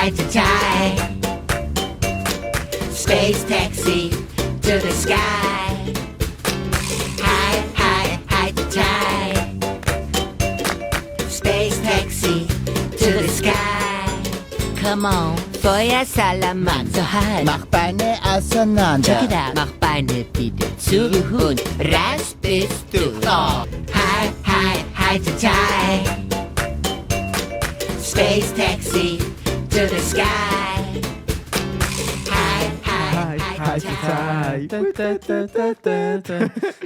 high to tie. Space taxi to the sky. High to tie. Space taxi to the sky. Come on, Feuersalamander, so high. Mach Beine auseinander. Check it out. Mach Beine wieder zu und raus bist du. Oh. High to tie. Space taxi to the sky. High to tie.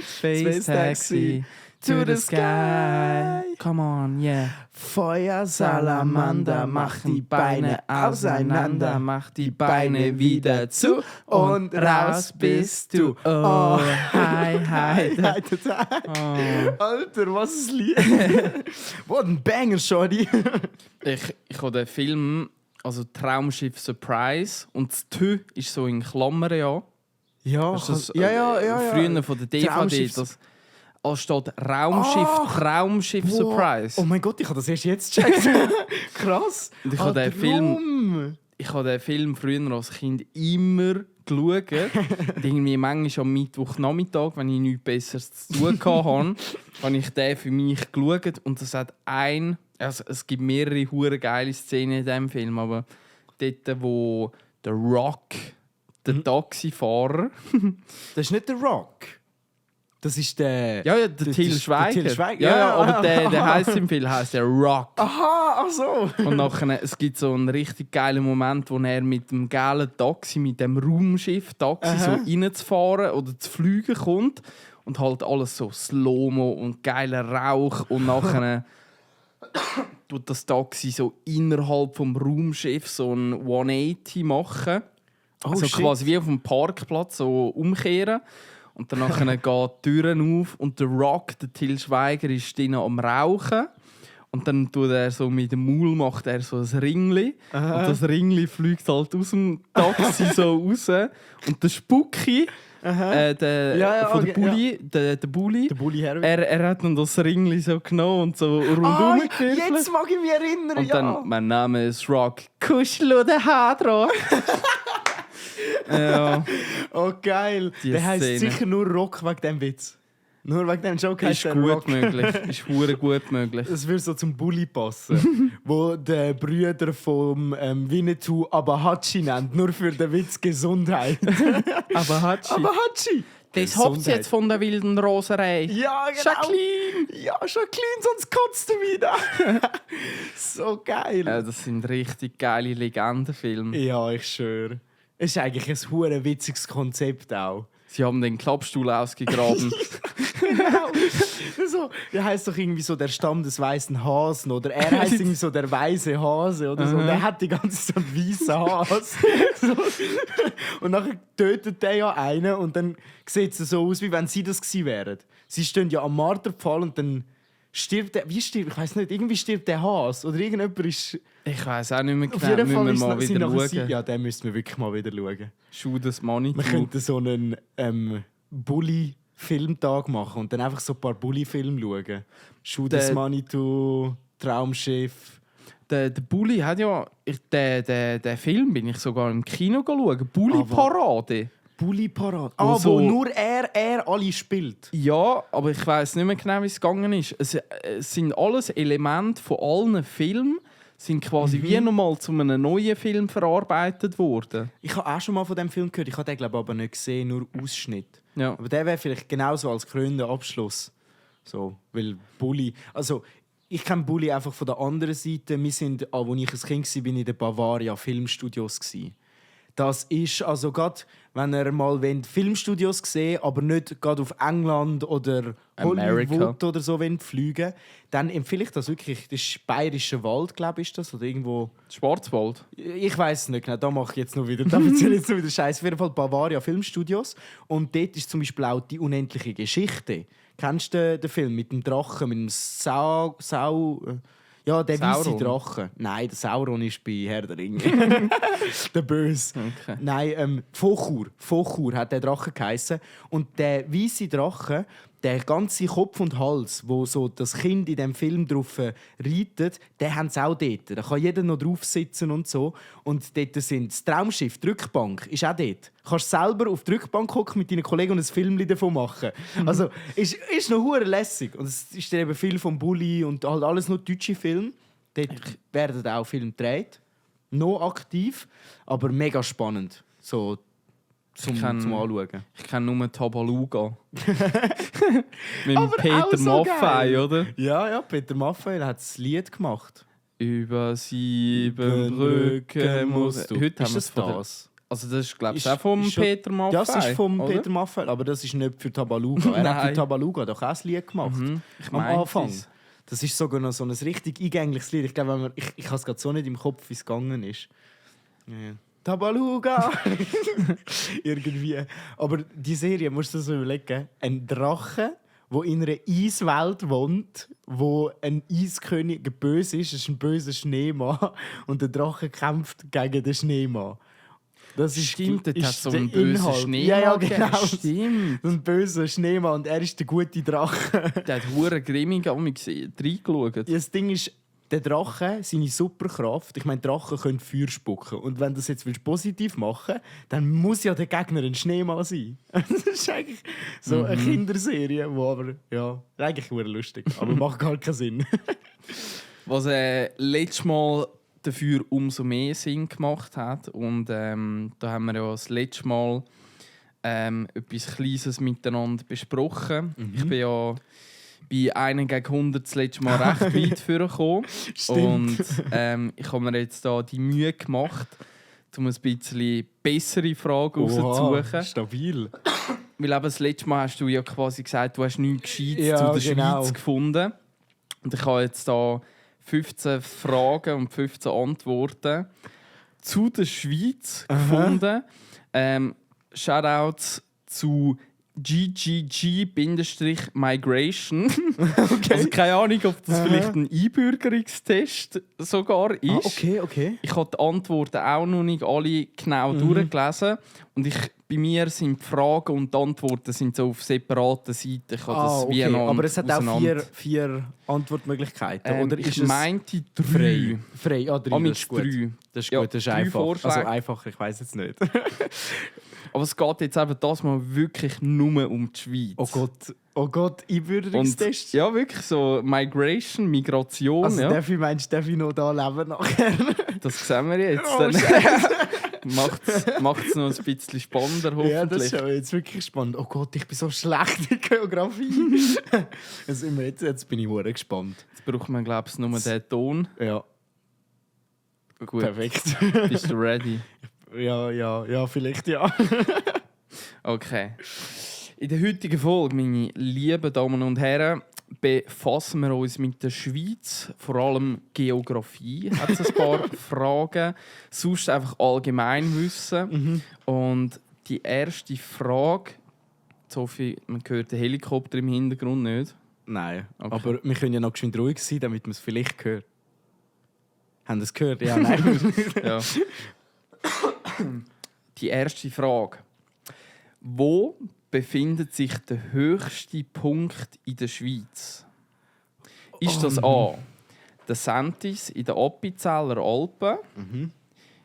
Space taxi to the sky. Come on, yeah. Feuersalamander, mach die Beine auseinander. Mach die Beine wieder zu und raus bist du. Oh, hi. High to tie. Oh. Alter, was ein Lied. Was ein Banger, Shorty. Ich habe den Film, also Traumschiff Surprise, und das «Tö» ist so in Klammern, ja. Ja, Das ja. Früher von der DVD, Traumschiff- das steht Raumschiff, Ach, Traumschiff wow. Surprise. Oh mein Gott, ich habe das erst jetzt gecheckt. Krass. Und ich habe den Film- Ich habe den Film früher als Kind immer geschaut. Und irgendwie manchmal am Mittwochnachmittag, wenn ich nichts Besseres zu tun hatte, habe ich den für mich geschaut. Und es hat es gibt mehrere hure geile Szenen in diesem Film, aber dort, wo der Rock, der Taxifahrer... Das ist nicht der Rock. Das ist der... Ja, der Till Schweiger. Der Till Schweiger. Ja, aber der heisst im Film der Rock. Aha, ach so. Und nachher, es gibt so einen richtig geilen Moment, wo er mit dem gelben Taxi, mit dem Raumschiff-Taxi so reinzufahren oder zu fliegen kommt. Und halt alles so Slow-Mo und geiler Rauch. Und nachher tut das Taxi so innerhalb vom Raumschiff so ein 180 machen. Oh, also shit. quasi wie auf dem Parkplatz so umkehren. Und dann geht die Türen auf und der Rock, der Till Schweiger, ist drinnen am Rauchen. Und dann tut er so mit dem Maul macht er so ein Ringli. Und das Ringli fliegt halt aus dem Taxi so raus. Und der Spucki, von der Bulli, der Bulli, Der Bulli Herbig. er hat dann das Ringli so genommen und so rundum gewürfelt. Jetzt mag ich mich erinnern, Und ja. dann, mein Name ist Rock, Kuschel oder Hadro. Ja. Oh, geil. Die Der heisst Szene. sicher nur Rock wegen dem Witz. Nur wegen dem Joke heisst Ist der gut Rock. möglich. Ist hure gut möglich. Das würde so zum Bulli passen. Wo der Brüder vom Winnetou Abahachi nennt. Nur für den Witz Gesundheit. Aber Hatschi. Abahachi! Das hab's jetzt von der wilden Roserei. Ja, genau. Jacqueline! Ja, Jacqueline, sonst kotzt du wieder. So geil. Ja, das sind richtig geile Legendenfilme. Ja, ich schwöre. Es ist eigentlich ein hure witziges Konzept auch. Sie haben den Klappstuhl ausgegraben. Genau. So, der heißt doch irgendwie so der Stamm des weißen Hasen oder er heißt irgendwie so der weiße Hase oder so. Und der hat die ganze Zeit einen weißen Hase. So. Und nachher tötet der ja einen und dann sieht es so aus, wie wenn sie das gewesen wären. Sie stehen ja am Marterpfahl und dann stirbt der. Wie stirbt? Ich weiß nicht. Irgendwie stirbt der Hase oder irgendjemand ist. Ich weiss auch nicht mehr Auf genau. jeden Fall Müssen wir mal sind wieder nachher schauen. Ja, den müssen wir wirklich mal wieder schauen. Schuh das Manitou. Wir könnten so einen Bulli-Filmtag machen und dann einfach so ein paar Bulli-Filme schauen. Schuh des Der- Manitou, Traumschiff. Der Bulli hat ja... Den Film bin ich sogar im Kino schauen. Bulli-Parade. Bulli-Parade. Wo so- Wo nur er alle spielt. Ja, aber ich weiss nicht mehr genau, wie es gegangen ist. Es sind alles Elemente von allen Filmen, sind quasi wie nochmal zu einem neuen Film verarbeitet worden. Ich habe auch schon mal von dem Film gehört. Ich habe den glaube aber nicht gesehen, nur Ausschnitt. Ja. Aber der wäre vielleicht genauso als krönender Abschluss. So, weil Bulli... Also, ich kenne Bulli einfach von der anderen Seite. Wir sind, als ich ein Kind war, bin ich in den Bavaria Filmstudios gsi. Das ist also gerade, wenn ihr mal Filmstudios sehen, aber nicht gerade auf England oder America. Hollywood oder so fliegen, dann empfehle ich das wirklich. Das ist Bayerischer Wald, glaube ich, ist das oder irgendwo. Schwarzwald. Ich weiß es nicht genau. Da mache ich jetzt noch wieder. Da erzähle ich jetzt noch wieder Scheiß. Auf jeden Fall Bavaria Filmstudios und dort ist zum Beispiel auch die unendliche Geschichte. Kennst du den Film mit dem Drachen, mit dem ja, der weiße Sauron? Drache. Nein, der Sauron ist bei Herr der Ringe. Der Böse. Okay. Nein, Fochur. Fochur hat der Drache geheissen. Und der weiße Drache, der ganze Kopf und Hals, wo so das Kind in dem Film drauf reitet, den haben sie auch dort. Da kann jeder noch drauf sitzen und so. Und dort sind das Traumschiff, die Rückbank, ist auch dort. Du kannst selber auf die Rückbank gucken mit deinen Kollegen und ein Film davon machen. Also, ist noch hure lässig. Und es ist dann eben viel vom Bulli und halt alles nur deutsche Filme. Dort werden auch Filme gedreht. Noch aktiv, aber mega spannend. So zum Anschauen. Ich kenne nur Tabaluga. Mit Aber Peter auch so Maffay, geil. oder? Ja, Peter Maffay hat das Lied gemacht. Über 7 Brücken musst du. Heute Ist das von der- das? Also das ist, glaube ich, Ist- auch vom ist schon- Peter Maffay. Das ist vom oder? Peter Maffay, aber das ist nicht für Tabaluga. Er hat für Nein. Tabaluga doch auch ein Lied gemacht. Ich Am meinte Anfang. es. Das ist sogar noch so ein richtig eingängliches Lied. Ich glaube, ich habe es gerade so nicht im Kopf, wie es gegangen ist. Ja. Tabaluga! Irgendwie. Aber die Serie, musst du dir so überlegen, ein Drache, der in einer Eiswelt wohnt, wo ein Eiskönig böse ist, ist ein böser Schneemann und der Drache kämpft gegen den Schneemann. Das ist, Stimmt, dort ist hat so der einen bösen Inhalt. Schneemann Ja, gegeben. genau. Stimmt. So ein böser Schneemann und er ist der gute Drache. Der hat hure grimmig an mich reingeschaut. Ja, das Ding ist, der Drache, seine Superkraft, ich meine, Drachen können Feuer spucken. Und wenn du das jetzt positiv machen willst, dann muss ja der Gegner ein Schneemann sein. Das ist eigentlich so eine Kinderserie, wo aber, ja, eigentlich sehr lustig, aber macht gar keinen Sinn. Was letztes Mal dafür umso mehr Sinn gemacht hat. Und da haben wir ja das letzte Mal etwas Kleines miteinander besprochen. Ich bin ja bei 1 gegen 100 das letzte Mal recht weit vorgekommen. Stimmt. Und ich habe mir jetzt da die Mühe gemacht, um ein bisschen bessere Fragen rauszusuchen. Stabil. Weil eben das letzte Mal hast du ja quasi gesagt, du hast nichts Gescheites Ja, zu der genau. Schweiz gefunden. Und ich habe jetzt da 15 Fragen und 15 Antworten zu der Schweiz gefunden. Shoutouts zu GGG-Migration. Also keine Ahnung, ob das vielleicht ein Einbürgerungstest sogar ist. Okay. Ich habe die Antworten auch noch nicht alle genau durchgelesen. Und bei mir sind die Fragen und die Antworten sind so auf separaten Seiten. Ich habe das wie noch Aber es hat auch auseinander- vier Antwortmöglichkeiten, oder ist ich es meinte 3. frei? Ja, 3, das Amix ist gut. 3. Das ist Ja, gut, das ist 3 einfach. Vorschläge. Also einfacher, ich weiß jetzt nicht. Aber es geht jetzt eben das mal wirklich nur um die Schweiz. Oh Gott, Und, Einbürgerungstest. ja, wirklich so Migration. Also ja. darf ich noch da leben nachher? Das sehen wir jetzt. Oh, Dann macht es noch ein bisschen spannender, hoffentlich. Ja, das ist ja jetzt wirklich spannend. Oh Gott, ich bin so schlecht in Geografie. Jetzt bin ich sehr gespannt. Jetzt braucht man, glaube ich, nur den Ton. Ja, Gut, perfekt. bist du ready? Ja, vielleicht ja. Okay. In der heutigen Folge, meine lieben Damen und Herren, befassen wir uns mit der Schweiz, vor allem Geografie. Hat es ein paar Fragen, sonst einfach Allgemeinwissen. Und die erste Frage, Sophie, man hört den Helikopter im Hintergrund nicht. Nein, Okay. aber wir können ja noch geschwind ruhig sein, damit man es vielleicht hört. Haben Sie es gehört? Ja, nein. Ja. Die erste Frage. Wo befindet sich der höchste Punkt in der Schweiz? Ist das A. der Sentis in den Appenzeller Alpen?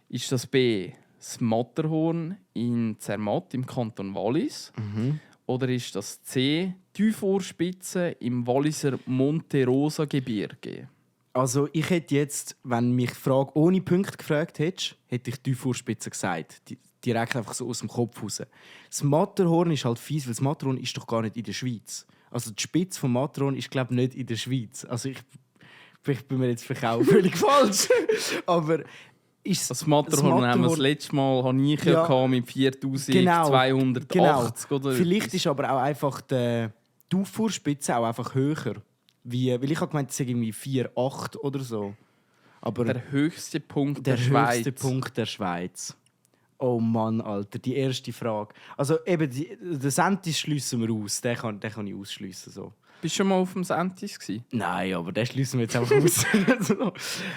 Ist das B. das Matterhorn in Zermatt im Kanton Wallis? Oder ist das C. die Vorspitze im Walliser Monte Rosa Gebirge? Also ich hätte jetzt, wenn du mich die Frage ohne Punkte gefragt hättest, hätte ich die Vorspitze gesagt. Direkt einfach so aus dem Kopf raus. Das Matterhorn ist halt fies, weil das Matterhorn ist doch gar nicht in der Schweiz. Also die Spitze vom Matterhorn ist, glaube ich, nicht in der Schweiz. Also vielleicht bin mir jetzt vielleicht auch völlig falsch. Aber ist Das Matterhorn haben wir das letzte Mal habe ich ja gehabt mit 4280 oder Vielleicht etwas. ist aber auch einfach die Vorspitze auch einfach höher. Weil ich habe gemeint, es sei irgendwie 4,8 oder so. Aber Der höchste Punkt der der Schweiz. höchste Punkt der Schweiz. Oh Mann, Alter, die erste Frage. Also eben, den Sentis schliessen wir aus. Den kann ich ausschliessen. So. Bist du schon mal auf dem Sentis gewesen? Nein, aber den schliessen wir jetzt einfach aus.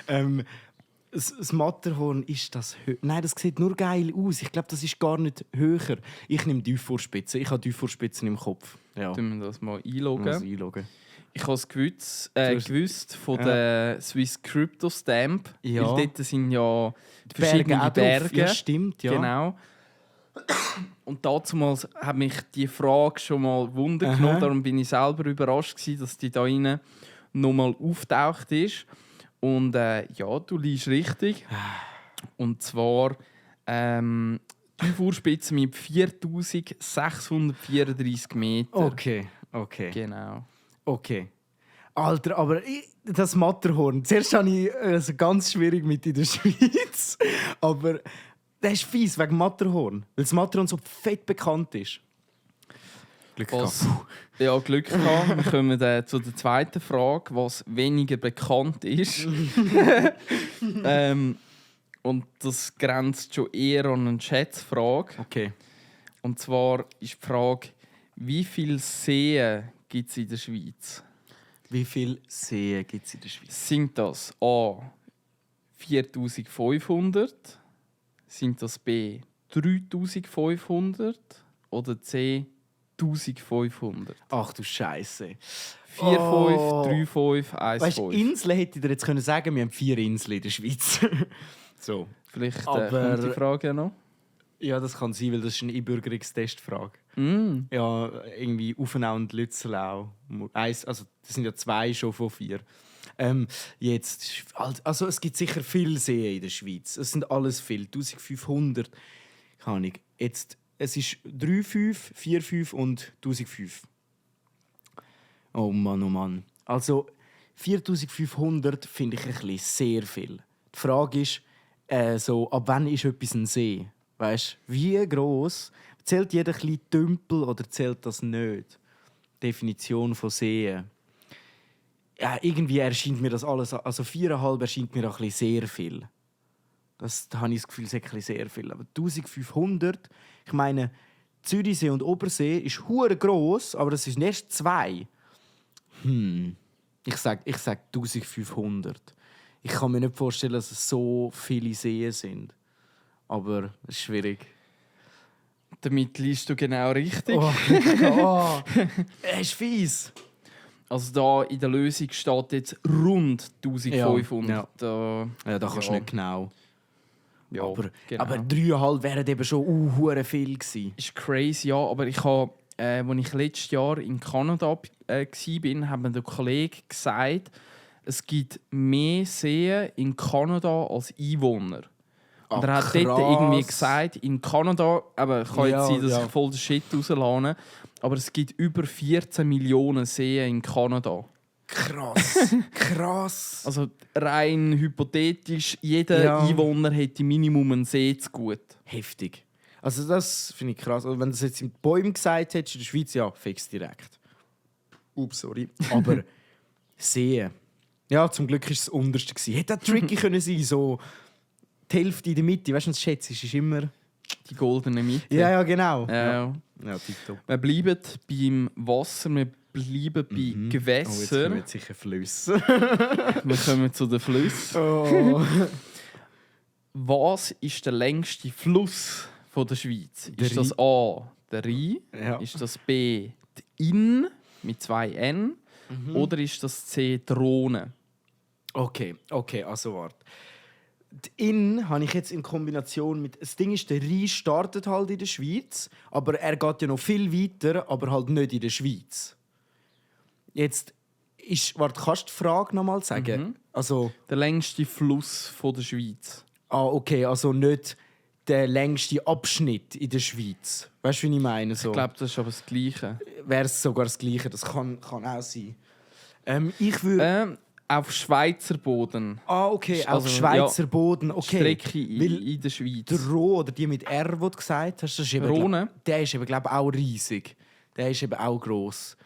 Also, das Matterhorn, ist das höher? Nein, das sieht nur geil aus. Ich glaube, das ist gar nicht höher. Ich nehme Tiefvorspitzen. Ich habe Tiefvorspitzen im Kopf. Ja, Tun wir das mal muss einloggen. einloggen. Ich habe es gewusst von der Swiss Crypto Stamp. Ja. Weil dort sind ja Die verschiedene auch drauf. Berge. Ja, stimmt, ja. Genau. Und damals hat mich die Frage schon mal Wunder Aha. genommen. Darum bin ich selber überrascht gewesen, dass die da rein nochmal auftaucht ist. Und ja, du liegst richtig. Und zwar die Vorspitze mit 4634 Meter. Okay. Genau. Okay. Alter, aber das Matterhorn, zuerst habe ich ganz schwierig mit in der Schweiz. Aber das ist fies wegen Matterhorn. Weil das Matterhorn so fett bekannt ist. Glück gehabt. Ja, Glück gehabt. Wir kommen zu der zweiten Frage, was weniger bekannt ist. Und das grenzt schon eher an eine Schätzfrage. Okay. Und zwar ist die Frage, wie viele Seen gibt es in der Schweiz? Wie viele Seen gibt es in der Schweiz? Sind das A 4500? Sind das B 3500? Oder C 1500? Ach du Scheiße. 4, 5, 3, 5, 1, Weißt 5. du, Inseln hätte ich dir jetzt können sagen, wir haben 4 Inseln in der Schweiz. So. Vielleicht Aber- kommt die Frage ja noch. Ja, das kann sein, weil das ist eine Einbürgerungstestfrage. Mm. Ja, irgendwie Uffenau und Lützelau. Also, das sind ja 2 schon von 4. Jetzt, also es gibt sicher viele Seen in der Schweiz. Es sind alles viel, 1500. Keine Ahnung. Jetzt, es ist 3,5, 4,5 und 1005. Oh Mann. Also 4500 finde ich ein bisschen sehr viel. Die Frage ist, so, ab wann ist etwas ein See? Weißt du, wie gross? Zählt jeder kleine Tümpel oder zählt das nicht? Definition von Seen. Ja, irgendwie erscheint mir das alles, also 4,5 erscheint mir auch ein bisschen sehr viel. Da habe ich das Gefühl, es ist ein bisschen sehr viel. Aber 1500, ich meine, Zürichsee und Obersee ist hure gross, aber das sind erst 2. Ich sag 1500. Ich kann mir nicht vorstellen, dass es so viele Seen sind. Aber es ist schwierig. Damit liest du genau richtig. Oh. Es ist fies. Also da in der Lösung steht jetzt rund 1500. Ja. Da kannst du nicht genau. Ja, aber genau. aber 3,5 wären eben schon hure viel gewesen. Ist crazy, ja. Aber ich habe, als ich letztes Jahr in Kanada war, hat mir der Kollege gesagt, es gibt mehr Seen in Kanada als Einwohner. Und er hat dort irgendwie gesagt, in Kanada, aber kann jetzt sein, dass ich voll den Shit rauslade, aber es gibt über 14 Millionen Seen in Kanada. Krass. Also rein hypothetisch, jeder Einwohner hätte Minimum einen See zu gut. Heftig. Also das finde ich krass. Also wenn du das jetzt in Bäumen gesagt hättest, in der Schweiz, ja, fix direkt. Ups, sorry. Aber Seen. Ja, zum Glück war es das Unterste. Hätte auch tricky können sein, so die Hälfte in der Mitte. Weißt du, was schätzt ist immer... Die goldene Mitte. Ja, genau. Ja. Ja, tipptopp. Wir bleiben beim Wasser, wir bleiben bei Gewässern. Oh, jetzt sicher Flüsse. Wir kommen zu den Flüssen. Oh. Was ist der längste Fluss von der Schweiz? Der Ist das A, der Rhein? Ja. Ist das B, die Inn mit 2 N? Oder ist das C, die Rhone? Okay, also warte. Die Inn habe ich jetzt in Kombination mit... Das Ding ist, der Rhein startet halt in der Schweiz, aber er geht ja noch viel weiter, aber halt nicht in der Schweiz. Jetzt ist... Warte, kannst du die Frage nochmal sagen? Also... Der längste Fluss von der Schweiz. Okay, also nicht der längste Abschnitt in der Schweiz. Weißt du, wie ich meine? So. Ich glaube, das ist aber das Gleiche. Wäre es sogar das Gleiche, das kann auch sein. Ich würde... Auf Schweizer Boden. Okay, Also, auf Schweizer Boden. Okay. Strecke Weil in der Schweiz. der Ro oder die mit R, die du gesagt hast, das ist eben, Rhone? der ist eben, glaube ich, auch riesig. Der ist eben auch gross.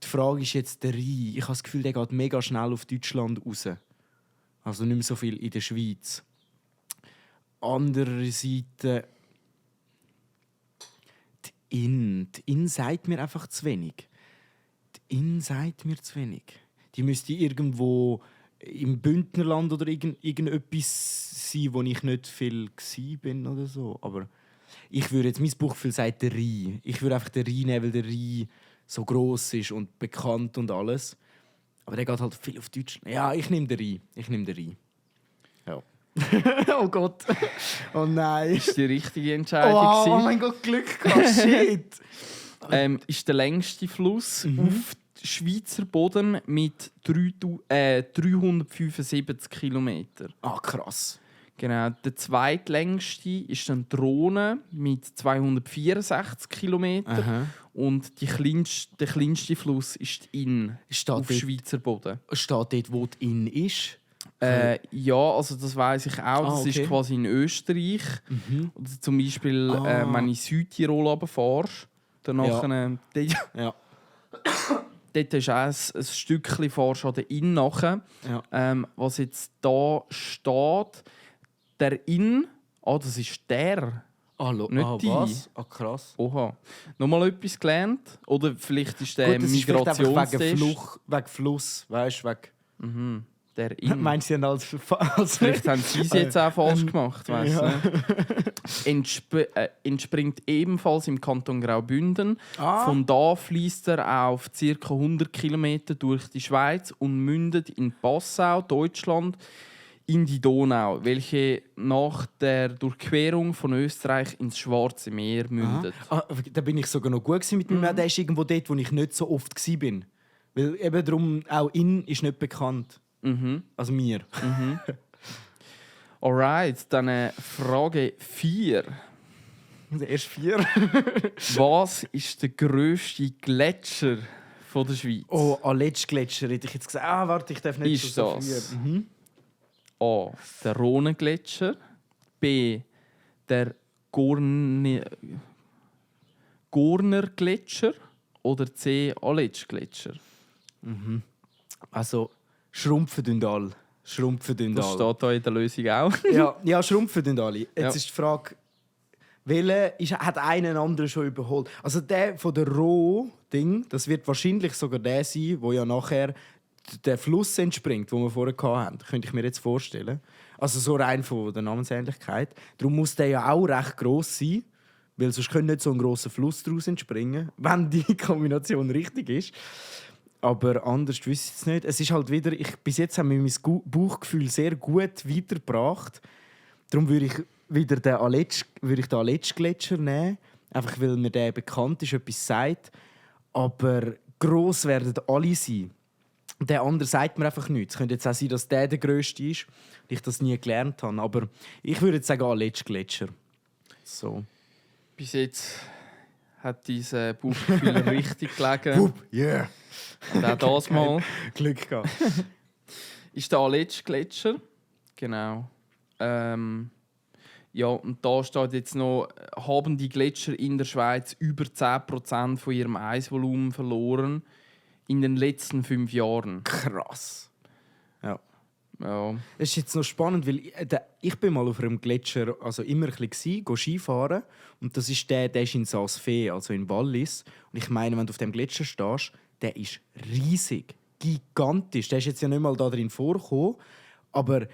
Die Frage ist jetzt der Rhein. Ich habe das Gefühl, der geht mega schnell auf Deutschland raus. Also nicht mehr so viel in der Schweiz. Andere Seite... Die Inn sagt mir einfach zu wenig. Die Inn sagt mir zu wenig. Die müsste irgendwo im Bündnerland oder irgendetwas sein, wo ich nicht viel bin oder so. Aber ich würde jetzt, mein Bauchgefühl sagt der Rhein. Ich würde einfach den Rhein nehmen, weil der Rhein so gross ist und bekannt und alles. Aber der geht halt viel auf Deutsch. Ja, ich nehme den Rhein. Ja. Oh Gott. Oh nein. Ist die richtige Entscheidung Oh gewesen. mein Gott, Glück gehabt. Shit. Ist der längste Fluss auf Schweizer Boden mit 375 Kilometer. Ah, krass. Genau. Der zweitlängste ist dann die Rhone mit 264 Kilometer. Aha. Und der kleinste Fluss ist die Inn Steht auf dort- Schweizer Boden. Steht dort, wo die Inn ist? Ja, also das weiß ich auch. Das okay. ist quasi in Österreich. Oder zum Beispiel, wenn ich Südtirol runterfahre, dann Ja. dort, Ja. dort ist auch ein Stückchen fahrst an der Inn nachher. Ja. Was jetzt da steht, der Inn, das ist der. Nicht die. Was? Ah, krass. Oha. Nochmal etwas gelernt? Oder vielleicht ist der Gut, das ist vielleicht einfach wegen Migrationstest. Wegen Fluss, weißt du, Der Inn. Meinst du ihn als Vielleicht haben sie es jetzt auch falsch gemacht, weißt ja. du? Entspringt ebenfalls im Kanton Graubünden. Ah. Von da fließt er auf ca. 100 Kilometer durch die Schweiz und mündet in Passau, Deutschland, in die Donau, welche nach der Durchquerung von Österreich ins Schwarze Meer mündet. Da bin ich sogar noch gut mit meinem. Der ist irgendwo dort, wo ich nicht so oft war. Weil eben darum, auch Inn ist nicht bekannt. Also mir. Alright, dann Frage 4. Erst 4. Was ist der grösste Gletscher von der Schweiz? Oh, Aletsch-Gletscher hätte ich jetzt gesagt. Ah, warte, ich darf nicht Ist so das? früh. A. Der Rhone-Gletscher. B. Der Gorner-Gletscher. Oder C. Aletsch-Gletscher. Also, schrumpfen alle. Das steht hier in der Lösung auch. Ja, schrumpfen alle. Jetzt Ja. ist die Frage, welcher hat einen anderen schon überholt? Also der von der Roh-Ding, das wird wahrscheinlich sogar der sein, wo ja nachher der Fluss entspringt, den wir vorher hatten. Könnte ich mir jetzt vorstellen. Also so rein von der Namensähnlichkeit. Darum muss der ja auch recht gross sein, weil sonst könnte nicht so ein grosser Fluss daraus entspringen, wenn die Kombination richtig ist. Aber anders wüsste ich es nicht. Es ist halt wieder, bis jetzt haben wir mein Bauchgefühl sehr gut weitergebracht. Darum würde ich wieder den Aletsch-Gletscher nehmen. Einfach weil mir der bekannt ist, etwas sagt. Aber gross werden alle sein. Der andere sagt mir einfach nichts. Es könnte jetzt auch sein, dass der grösste ist und ich das nie gelernt habe. Aber ich würde jetzt sagen Aletsch-Gletscher. So. Bis jetzt hat dieses Bauchgefühl richtig gelegen. Yeah. Und auch das mal. Glück gehabt. Ist der Aletsch-Gletscher. Genau. Ja, und da steht jetzt noch, haben die Gletscher in der Schweiz über 10% von ihrem Eisvolumen verloren in den letzten 5 Jahren. Krass. Ja. Ja. Es ist jetzt noch spannend, weil ich bin mal auf einem Gletscher, also immer ein bisschen Skifahren. Und das ist der ist in Saas-Fee, also in Wallis. Und ich meine, wenn du auf dem Gletscher stehst, der ist riesig, gigantisch. Der ist jetzt ja nicht mal da drin vorgekommen, aber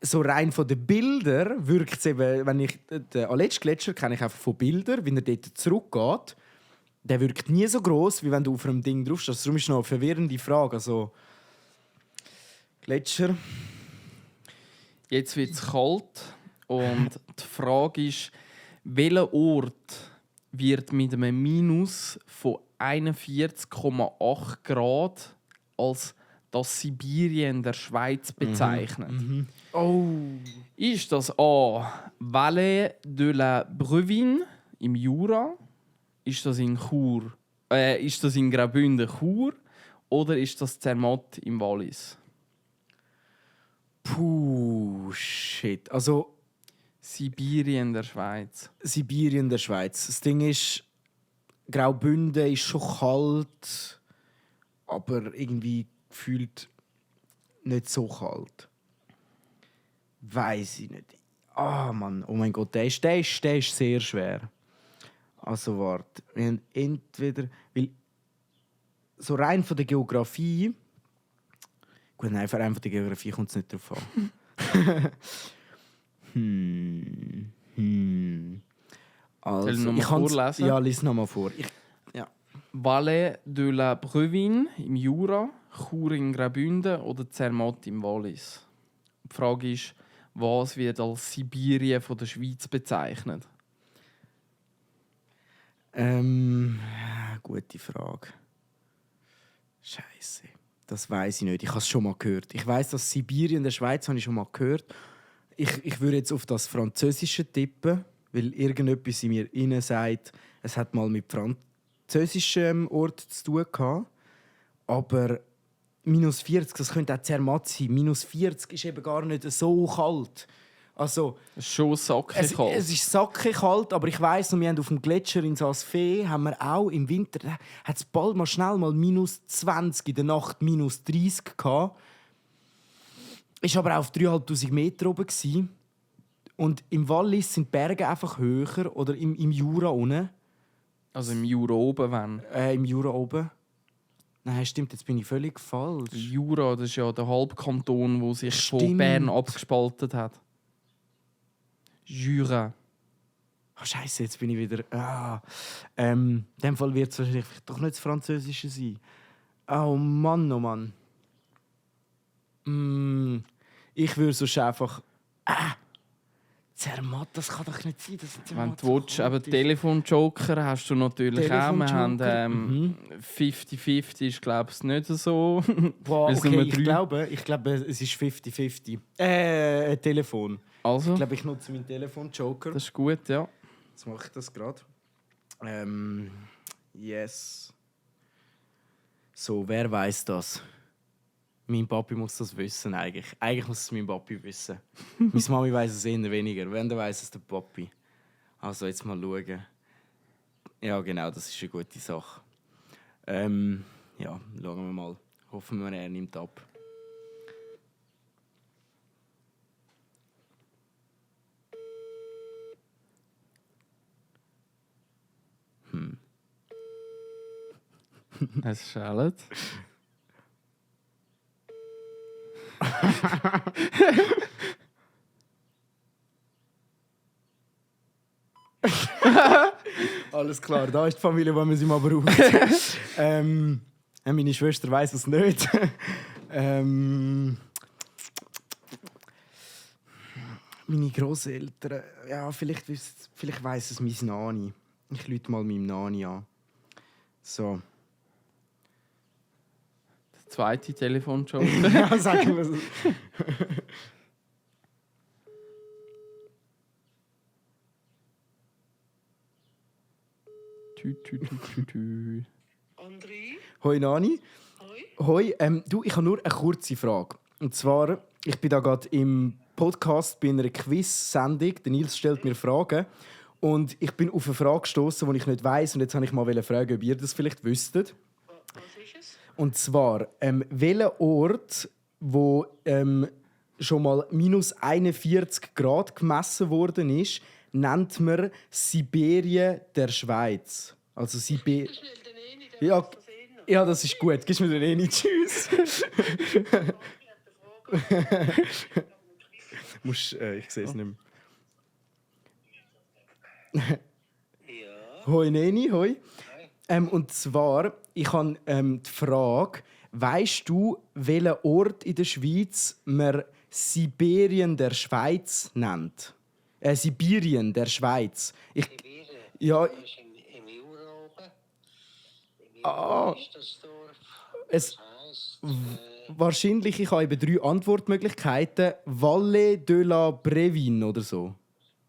so rein von den Bildern wirkt es eben, wenn ich den Aletsch-Gletscher kenne ich einfach von Bildern, wie er dort zurückgeht. Der wirkt nie so gross, wie wenn du auf einem Ding draufstehst. Darum ist es noch eine verwirrende Frage. Also, Gletscher. Jetzt wird es kalt und die Frage ist, welcher Ort wird mit einem Minus von 41,8 Grad als das Sibirien der Schweiz bezeichnet? Oh. Ist das A. Vallée de la Brevine im Jura? Ist das in Chur? Ist das in Graubünden Chur? Oder ist das Zermatt im Wallis? Puh, shit. Also, Sibirien der Schweiz. Sibirien der Schweiz. Das Ding ist, Graubünden ist schon kalt, aber irgendwie gefühlt nicht so kalt. Weiß ich nicht. Ah, Mann, oh mein Gott, der ist sehr schwer. Also warte, wir haben entweder, weil so rein von der Geografie Gut, nein, vor allem von der Geografie kommt es nicht drauf an. Also, Soll ich noch mal vorlesen? Ja, lies noch mal vor. Valais de la Brevine im Jura, Chur in Graubünden oder Zermatt im Wallis? Die Frage ist, was wird als Sibirien von der Schweiz bezeichnet? Gute Frage. Scheiße, das weiß ich nicht. Ich habe es schon mal gehört. Ich weiß, dass Sibirien in der Schweiz habe ich schon mal gehört. Ich würde jetzt auf das Französische tippen, weil irgendetwas in mir innen sagt, es hat mal mit französischem Ort zu tun gehabt. Aber -40, das könnte auch Zermatt sein. -40 ist eben gar nicht so kalt. Also, Es ist schon sackekalt. es ist sackekalt, aber ich weiss noch, wir haben auf dem Gletscher in Saas-Fee haben wir auch im Winter hat es bald mal schnell mal -20, in der Nacht -30 gehabt. Ich war aber auch auf 3500 Meter oben gewesen. Und im Wallis sind die Berge einfach höher oder im Jura unten. Also im Jura oben, wenn. Im Jura oben. Nein, stimmt, jetzt bin ich völlig falsch. Jura, das ist ja der Halbkanton, der sich von Stimmt. Bern abgespalten hat. Jura. Oh, Scheiße, jetzt bin ich wieder. In dem Fall wird es wahrscheinlich doch nicht das Französische sein. Oh Mann, oh Mann. Ich würde sonst einfach. Zermatt, das kann doch nicht sein. Dass Wenn du willst, eben Telefonjoker hast du natürlich auch. Wir haben 50-50 ist, glaube ich, nicht so. Boah, Weil es okay, nur ich glaube, es ist 50-50. Telefon. Also, Ich glaube, ich nutze meinen Telefonjoker. das ist gut, ja. Jetzt mache ich das gerade. Yes. So, wer weiß das? Mein Papi muss das wissen eigentlich. Eigentlich muss es mein Papi wissen. Meine Mami weiß es eher weniger. Wenn, dann weiß es der Papi. Also jetzt mal schauen. Ja, genau, das ist eine gute Sache. Ja, schauen wir mal. Hoffen wir, er nimmt ab. Es schellt. Alles klar, da ist die Familie, die man sie mal braucht. Meine Schwester weiß es nicht. Meine Grosseltern, ja, vielleicht weiss es mein Nani. Ich rufe mal meinem Nani an. So. Der zweite Telefonjoker. Ja, sagen wir es. Tü. André? Hoi Nani. Hoi. Hoi, du, ich habe nur eine kurze Frage. Und zwar, ich bin da gerade im Podcast bei einer Quiz-Sendung. Der Nils stellt mir Fragen. Und ich bin auf eine Frage gestoßen, die ich nicht weiss. Und jetzt wollte ich mal fragen, ob ihr das vielleicht wüsstet. Was ist es? Und zwar, welcher Ort, wo schon mal -41 Grad gemessen worden ist, nennt man Sibirien der Schweiz? Also Sibirien. Das schnell den Eni, der Ja, muss das sehen. ja, das ist gut. Gib mir den Eni. Tschüss. Ich sehe es nicht mehr. Ja. Hoi Neni, hoi. Und zwar, ich habe die Frage, weisst du, welchen Ort in der Schweiz man Sibirien der Schweiz nennt? Sibirien der Schweiz. Sibirien. Ja, Das ist im Jura oben. Im Jura ist das Dorf. es, Das heisst, wahrscheinlich, ich habe eben 3 Antwortmöglichkeiten. Valle de la Brevine oder so.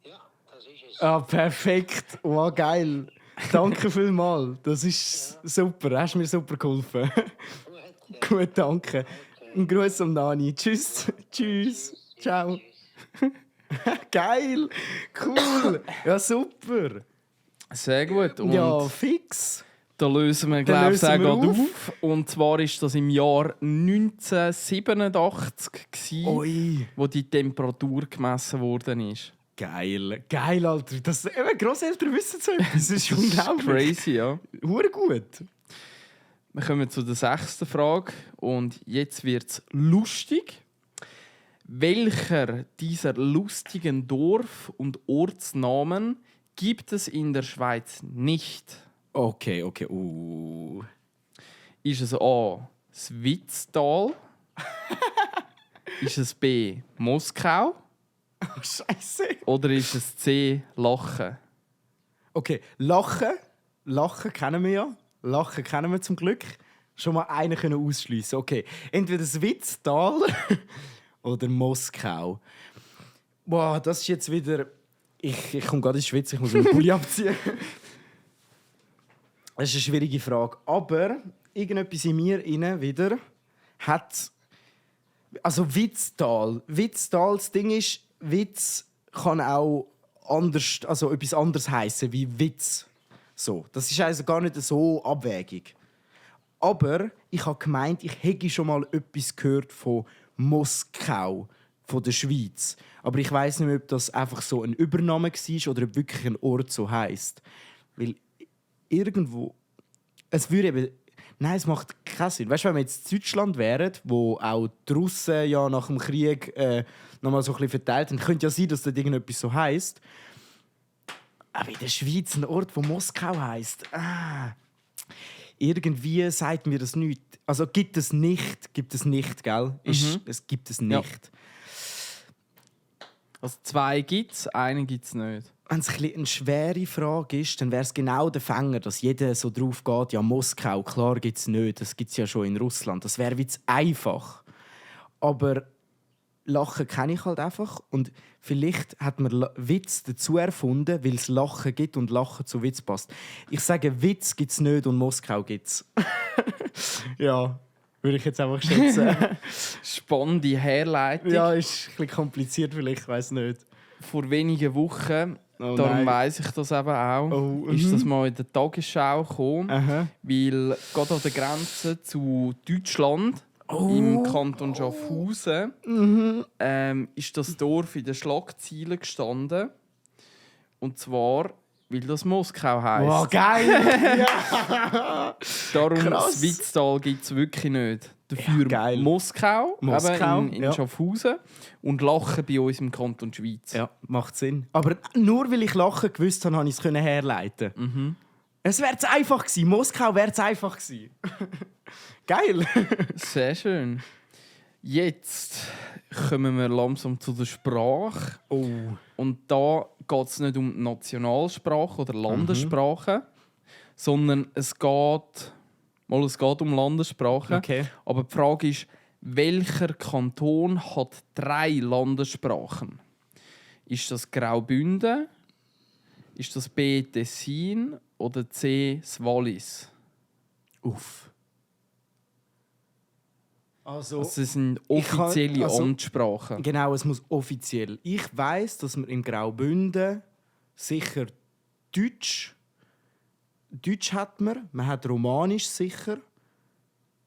ja, das ist es. Ah, perfekt. Wow, geil. Danke vielmals. Das ist super. Hast mir super geholfen. Gut, ja. Gut, danke. Ein Gruß am Nani. Tschüss. Tschüss. Ciao. Geil. Cool. Ja, super. Sehr gut. Und Ja, fix. da lösen wir, glaube ich, gerade auf. Und zwar ist das im Jahr 1987 gewesen, Ui. wo die Temperatur gemessen worden ist. Geil. Geil, Alter. Grosseltern wissen so etwas. Das ist unglaublich. Crazy, ja. Hure gut. Wir kommen zu der 6. Frage und jetzt wird es lustig. Welcher dieser lustigen Dorf- und Ortsnamen gibt es in der Schweiz nicht? Okay. Ist es A. Switztal? Ist es B. Moskau? Oh, Scheiße. Oder ist es C. Lachen? Okay, Lachen kennen wir ja. Lachen kennen wir zum Glück. Schon mal einen können ausschliessen. Okay, entweder Switztal oder Moskau. Boah, das ist jetzt wieder... Ich komme gerade in die Schweiz, ich muss meinen Pulli abziehen. Das ist eine schwierige Frage. Aber irgendetwas in mir innen wieder hat... Also Witztal. Witztal, das Ding ist, Witz kann auch anders, also etwas anderes heißen wie Witz. So, das ist also gar nicht so abwägig. Aber ich habe gemeint, ich hätte schon mal etwas gehört von Moskau, von der Schweiz. Aber ich weiß nicht mehr, ob das einfach so ein Übername war oder ob wirklich ein Ort so heisst. Weil irgendwo... Es würde eben... Nein, es macht keinen Sinn. Weißt du, wenn wir jetzt in Deutschland wären, wo auch die Russen ja nach dem Krieg noch mal so ein bisschen verteilt sind, könnte ja sein, dass das irgendetwas so heisst. Aber in der Schweiz ein Ort, wo Moskau heisst. Irgendwie sagt mir das nicht. Also gibt es nicht, gell? Es gibt es nicht. Also 2 gibt es, einen gibt es nicht. Wenn es eine schwere Frage ist, dann wäre es genau der Fänger, dass jeder so drauf geht, ja, Moskau, klar gibt es nicht, das gibt es ja schon in Russland. Das wäre jetzt einfach. Aber Lachen kenne ich halt einfach. Und vielleicht hat man Witz dazu erfunden, weil es Lachen gibt und Lachen zu Witz passt. Ich sage, Witz gibt es nicht und Moskau gibt es. Ja, würde ich jetzt einfach schätzen. Spannende Herleitung. Ja, ist ein bisschen kompliziert vielleicht, ich weiß nicht. Vor wenigen Wochen, Oh, darum nein. weiss ich das eben auch, Oh, ist das mal in der Tagesschau gekommen. Aha. Weil gerade an der Grenze zu Deutschland, im Kanton Schaffhausen, ist das Dorf in den Schlagzeilen gestanden. Und zwar, weil das Moskau heisst. Wow, geil! Darum krass. Switztal gibt es wirklich nicht. Dafür geil. Moskau eben in ja. Schaffhausen und Lachen bei uns im Kanton Schweiz. Ja, macht Sinn. Aber nur weil ich Lachen gewusst habe, konnte ich es herleiten. Es wäre zu einfach gewesen. Moskau wäre zu einfach gewesen. Geil! Sehr schön. Jetzt kommen wir langsam zu der Sprache. Oh. Und da geht es nicht um die Nationalsprache oder Landessprache, sondern es geht um Landessprache. Okay. Aber die Frage ist, welcher Kanton hat 3 Landessprachen? Ist das Graubünden? Ist das B. Tessin oder C. das Wallis? Uff. Also, Das sind offizielle Amtssprachen. genau, es muss offiziell. Ich weiss, dass man in Graubünden sicher Deutsch hat man hat Romanisch sicher.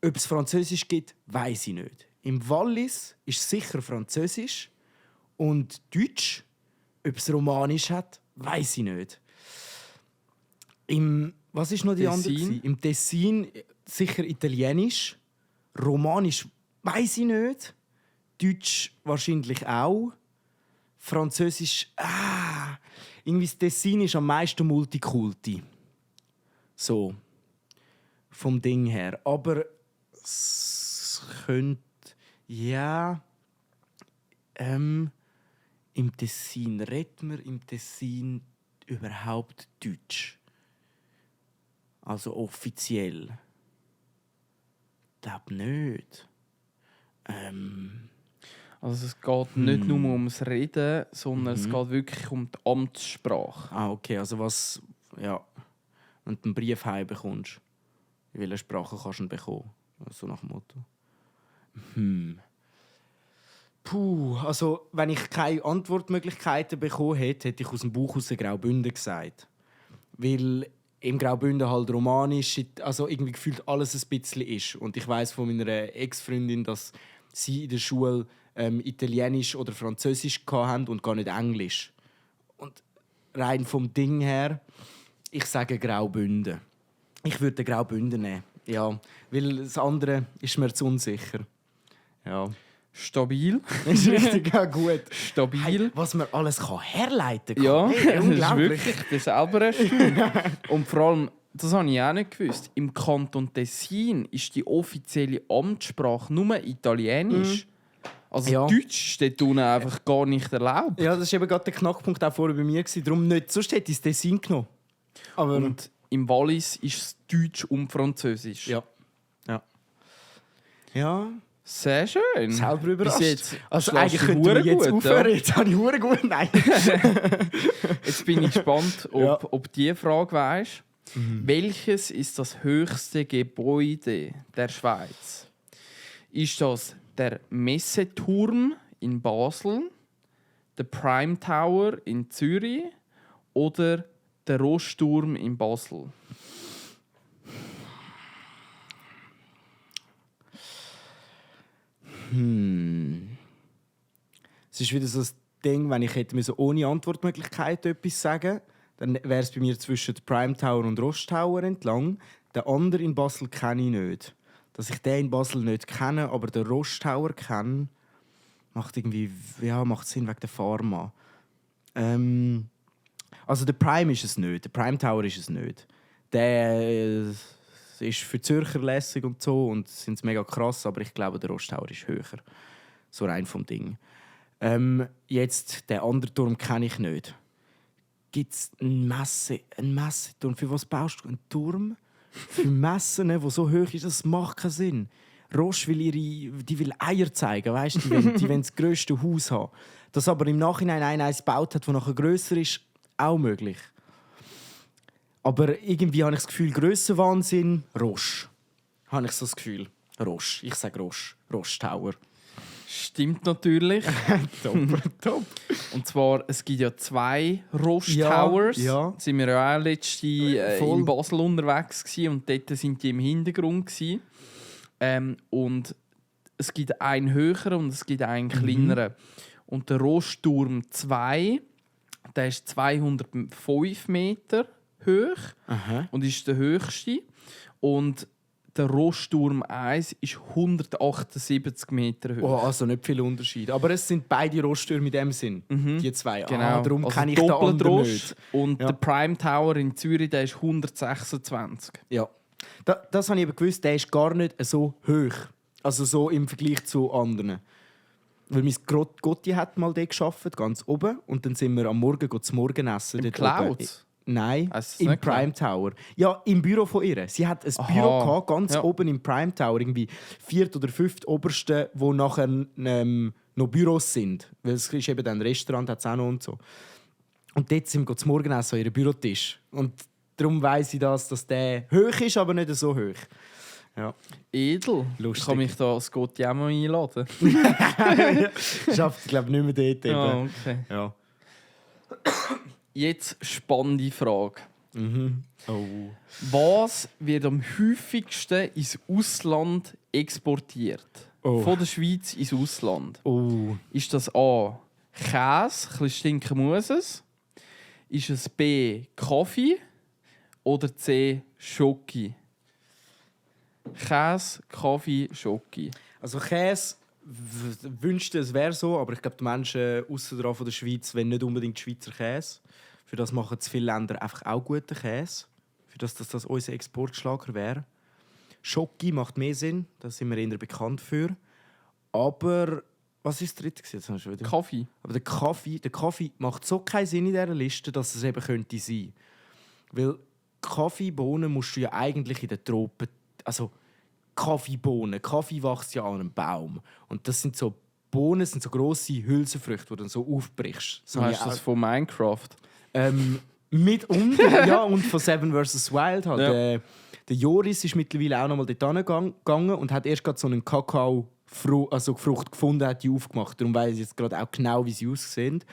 Ob es Französisch gibt, weiss ich nicht. Im Wallis ist sicher Französisch und Deutsch. Ob es Romanisch hat, weiss ich nicht. Was ist noch die andere? Tessin? Im Tessin sicher Italienisch. Romanisch weiss ich nicht. Deutsch wahrscheinlich auch. Französisch, irgendwie das Tessin ist am meisten Multikulti. So. Vom Ding her. Aber es könnte. Ja. Im Tessin. Redet man im Tessin überhaupt Deutsch? Also offiziell. Ich glaube nicht. Also es geht nicht nur ums Reden, sondern es geht wirklich um die Amtssprache. Okay, also was. Ja. Wenn du einen Brief heimbekommst, in welcher Sprache kannst du ihn bekommen? So nach dem Motto. Puh, also wenn ich keine Antwortmöglichkeiten bekommen hätte, hätte ich aus dem Buch aus der Graubünden gesagt. Weil im Graubünden halt romanisch, also irgendwie gefühlt alles ein bisschen ist. Und ich weiss von meiner Ex-Freundin, dass sie in der Schule Italienisch oder Französisch hatten und gar nicht Englisch. Und rein vom Ding her, ich sage Graubünden. Ich würde den Graubünden nehmen. Ja, weil das andere ist mir zu unsicher. Ja. Stabil. Das ist richtig ja, gut. Stabil. Hey, was man alles herleiten kann. Ja, Hey, das ist unglaublich. wirklich, das ist selber erstaunt. Und vor allem, das habe ich auch nicht gewusst, im Kanton Tessin ist die offizielle Amtssprache nur Italienisch. Also Ja. Deutsch steht unten einfach gar nicht erlaubt. Ja, das war eben gerade der Knackpunkt auch vorher bei mir. Darum nicht. Sonst hätte ich das Tessin genommen. Aber Und im Wallis ist es Deutsch und Französisch. ja. Ja. Ja, Sehr schön. selber überrascht. Bis jetzt Also schlägst eigentlich du könnten wir verdammt jetzt gut, aufhören. ja. Jetzt habe ich hure gut. Nein. Jetzt bin ich gespannt, ob, Ja. ob die Frage weisst. Welches ist das höchste Gebäude der Schweiz? Ist das der Messeturm in Basel, der Prime Tower in Zürich oder der Rostturm in Basel? Es ist wieder so ein Ding, wenn ich hätte müssen ohne Antwortmöglichkeit etwas sagen, dann wäre es bei mir zwischen Prime Tower und Rost Tower entlang. Den anderen in Basel kenne ich nicht. Dass ich den in Basel nicht kenne, aber den Rost Tower kenne, macht irgendwie macht Sinn wegen der Pharma. Also der Prime ist es nicht. Der Prime Tower ist es nicht. Der ist für Zürcher lässig und so und sind mega krass, aber ich glaube der Rost Tower ist höher. So rein vom Ding. Jetzt, den anderen Turm kenne ich nicht. Gibt es einen Messeturm? Für was baust du einen Turm? Für Messen, die so hoch ist, das macht keinen Sinn. Roche will Eier zeigen, weißt? Die wollen das grösste Haus haben. Dass aber im Nachhinein eins gebaut hat, das nachher grösser ist, auch möglich. Aber irgendwie habe ich das Gefühl, Grössenwahnsinn, Roche. Habe ich so das Gefühl. Roche. Ich sage Roche. Roche Tower. Stimmt natürlich. Top. Und zwar, es gibt ja 2 Rost Ja, Towers. ja. Sind wir ja auch letzte Voll. in Basel unterwegs gewesen, und dort sind die im Hintergrund gewesen. Und es gibt einen höheren und es gibt einen kleineren. Und der Rostturm 2, der ist 205 Meter hoch Aha. und ist der höchste. Und der Rostturm 1 ist 178 Meter hoch. Oh, also nicht viel Unterschied. Aber es sind beide Rosttürme in dem Sinn. Die zwei. Genau. Darum Also kenne ich den doppelt anderen Rost. nicht. Und Ja. der Prime Tower in Zürich, der ist 126. Ja. Das habe ich eben gewusst, der ist gar nicht so hoch. Also so im Vergleich zu anderen. Weil mein Gotti hat mal den gearbeitet, ganz oben. Und dann sind wir am Morgen zum Morgenessen. Im dort oben. Clouds? Nein, Heisst das im nicht Prime Tower. Ja, im Büro von ihr. Sie hat ein Büro gehabt, ganz Ja. oben im Prime Tower. Irgendwie 4. oder 5. oberste, wo nachher noch Büros sind. Weil es ist eben ein Restaurant, hat es auch noch und so. Und dort sind wir zum Morgenessen an ihrem Bürotisch. Und darum weiss ich dass der hoch ist, aber nicht so hoch. Ja. Edel. Lustig. Ich kann mich da als Gott auch mal einladen. Schafft, glaube ich, nicht mehr dort. Eben. Ah, okay. Ja. Jetzt spannende Frage. Oh. Was wird am häufigsten ins Ausland exportiert? Oh. Von der Schweiz ins Ausland. Oh. Ist das A. Käse, ein bisschen stinken muss es? Ist es B. Kaffee? Oder C. Schoki? Käse, Kaffee, Schoki. Also Käse wünschte es wäre so, aber ich glaube, die Menschen aussen dran von der Schweiz wollen nicht unbedingt Schweizer Käse. Für das machen zu viele Länder einfach auch guten Käse. Für das unser Exportschlager wäre. Schoki macht mehr Sinn, da sind wir eher bekannt für. Aber was ist das dritte? Jetzt habe ich schon wieder- Kaffee. Aber der Kaffee macht so keinen Sinn in dieser Liste, dass es eben könnte sein. Weil Kaffeebohnen musst du ja eigentlich in den Tropen, also Kaffeebohnen, Kaffee wächst ja an einem Baum und das sind so Bohnen, sind so grosse Hülsenfrüchte, die du dann so aufbrichst. So Weißt du das von Minecraft? mitunter, ja, und von Seven vs. Wild halt. Ja. Der Joris ist mittlerweile auch noch mal dort hingegangen und hat erst gerade so einen Kakao-Frucht gefunden, hat die aufgemacht. Darum weiss ich jetzt gerade auch genau, wie sie aussehen.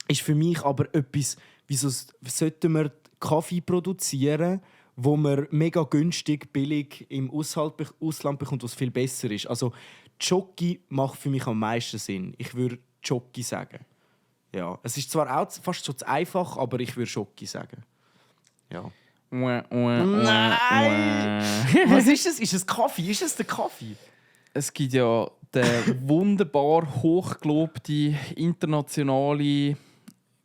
Ist für mich aber etwas, wieso sollten wir Kaffee produzieren, wo man mega günstig, billig im Ausland bekommt, was viel besser ist. Also Jockey macht für mich am meisten Sinn. Ich würde Jockey sagen. Ja, es ist zwar auch fast schon zu einfach, aber ich würde Jockey sagen. Ja. Nein! Was ist es? Ist es Kaffee? Ist es der Kaffee? Es gibt ja den wunderbar hochgelobten internationalen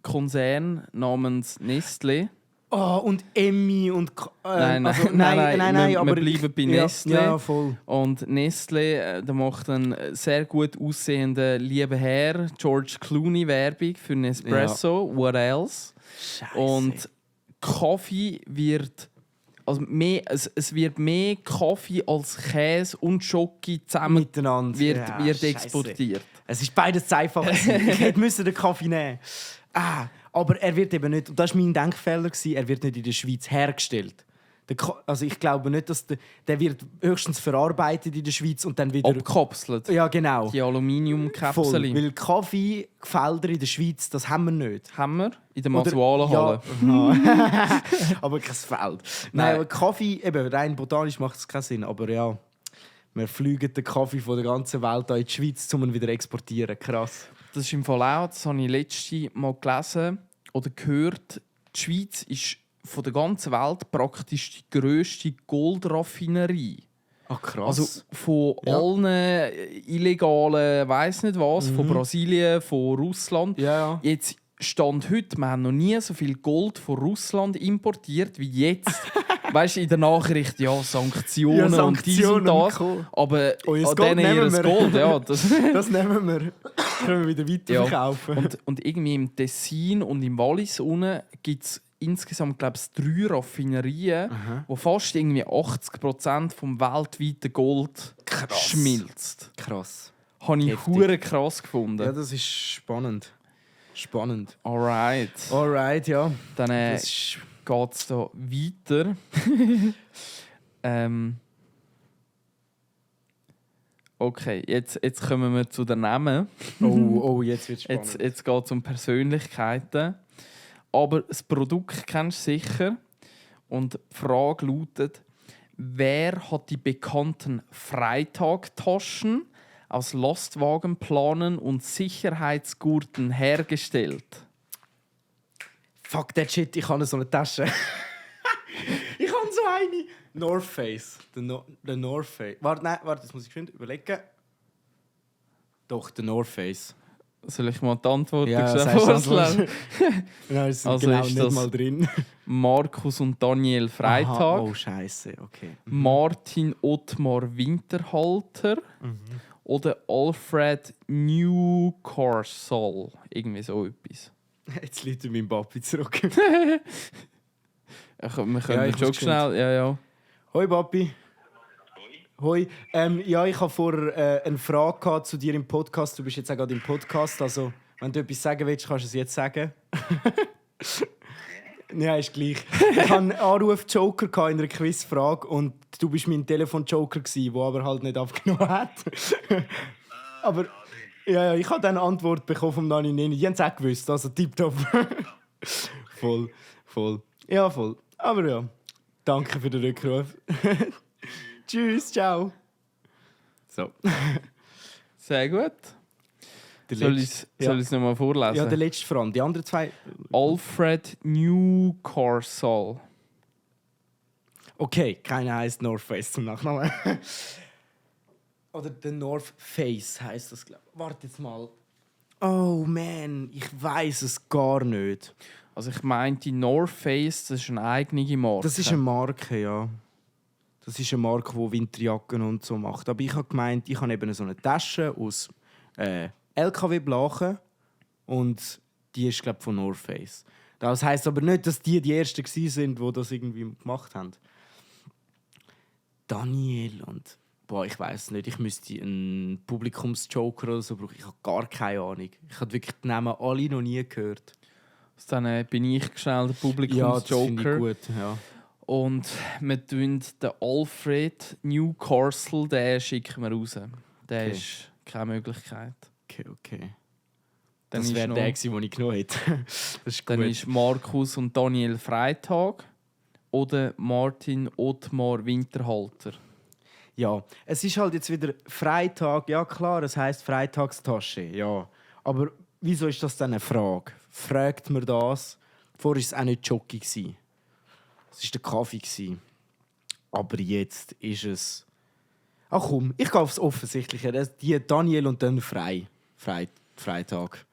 Konzern namens Nestlé. Oh, und Emmy und... Nein, aber... wir bleiben bei Nestlé. Ja, voll. Und Nestlé, der macht einen sehr gut aussehenden lieben Herr, George Clooney Werbung für Nespresso. What else? Scheiße. Und Kaffee wird... Also es wird mehr Kaffee als Käse und Schoki zusammen miteinander wird Scheisse. exportiert. Es ist beides zu einfach. Ich hätte den Kaffee nehmen. Aber er wird eben nicht, und das war mein Denkfehler, er wird nicht in der Schweiz hergestellt. Also ich glaube nicht, dass der wird höchstens verarbeitet in der Schweiz und dann wieder... Abkapselt. Ja, genau. Die Voll, Aluminiumkapseln. weil Kaffeefelder in der Schweiz, das haben wir nicht. Haben wir in der Masualenhalle. Ja. Aber kein Feld. Nein, aber Kaffee, eben, rein botanisch macht es keinen Sinn. Aber ja, wir fliegen den Kaffee von der ganzen Welt in die Schweiz, um ihn wieder zu exportieren. Krass. Das ist im Fall auch, das habe ich letztes Mal gelesen oder gehört. Die Schweiz ist von der ganzen Welt praktisch die grösste Goldraffinerie. Ach, krass. Also von allen illegalen, weiss nicht was, von Brasilien, von Russland. Ja. Jetzt Stand heute, wir haben noch nie so viel Gold von Russland importiert wie jetzt. Weißt du, in der Nachricht, ja, Sanktionen und dies und das. Cool. Aber Euer an Gold denen nehmen ihres wir. Gold, ja. Das nehmen wir. Können wir wieder weiterverkaufen. Und irgendwie im Tessin und im Wallis gibt es insgesamt, glaube ich, 3 Raffinerien, wo fast irgendwie 80% vom weltweiten Gold schmilzt. Krass. Habe ich Heftig. hure krass gefunden. Ja, das ist spannend. Alright, ja. dann Das ist... geht es da weiter. Okay, jetzt kommen wir zu den Namen. Oh, jetzt wird es spannend. Jetzt geht es um Persönlichkeiten. Aber das Produkt kennst du sicher. Und die Frage lautet: Wer hat die bekannten Freitag-Taschen aus Lastwagenplanen und Sicherheitsgurten hergestellt? Fuck that shit, ich habe so eine Tasche. Ich habe so eine. North Face. Der North Face. Warte, das muss ich geschwind überlegen. Doch, der North Face. Soll ich mal die Antwort vorschlagen? vorschlagen? Nein, ist Also genau ist nicht das- mal drin. Markus und Daniel Freitag. Aha, oh, scheiße, okay. Martin Ottmar Winterhalter. Oder Alfred Newcarsall. Irgendwie so etwas. Jetzt läutet mein Papi zurück. Wir können Ja, ich schon muss schnell. Ja. Hoi, Papi. Hoi. Ja, ich habe vorher eine Frage gehabt zu dir im Podcast. Du bist jetzt auch gerade im Podcast. Also, wenn du etwas sagen willst, kannst du es jetzt sagen. Ja, ist gleich. Ich hatte einen Anruf-Joker in einer Quizfrage und du bist mein Telefon-Joker, der aber halt nicht abgenommen hat. Aber ja, ich habe dann eine Antwort bekommen vom Dani Neni. Die haben es auch gewusst, also tipptopp. Voll. Ja, voll. Aber ja, danke für den Rückruf. Tschüss, ciao. So. Sehr gut. Der Soll ich es nochmal vorlesen? Ja, der letzte vor allem. Die anderen zwei... Alfred Newcarsall. Okay, keiner heisst North Face zum Nachnamen. Oder der North Face heisst das, glaube ich. Warte jetzt mal. Oh man, ich weiß es gar nicht. Also ich meinte, die North Face, das ist eine eigene Marke. Das ist eine Marke, ja. Das ist eine Marke, die Winterjacken und so macht. Aber ich habe gemeint, ich habe eben so eine Tasche aus LKW-Blachen und die ist, glaube ich, von North Face. Das heisst aber nicht, dass die ersten waren, die das irgendwie gemacht haben. Daniel und... Boah, ich weiß nicht, ich müsste einen Publikumsjoker oder so brauchen. Ich habe gar keine Ahnung. Ich habe wirklich die Namen alle noch nie gehört. Also dann bin ich schnell der Ja, das Publikumsjoker. finde ich gut. Ja. Und wir tun den Alfred Newcarsall, den schicken wir raus. Der Okay. ist keine Möglichkeit. Okay. Dann Das ist wäre noch- der gewesen, den ich genommen hätte. Das ist Dann gut. ist Markus und Daniel Freitag oder Martin Ottmar Winterhalter. Ja, es ist halt jetzt wieder Freitag. Ja klar, es heisst Freitagstasche. Ja, aber wieso ist das dann eine Frage? Fragt man das? Vorher war es auch nicht Jockey. Es war der Kaffee gewesen. Aber jetzt ist es... Ach komm, ich gehe aufs Offensichtliche. Die Daniel und dann Freitag.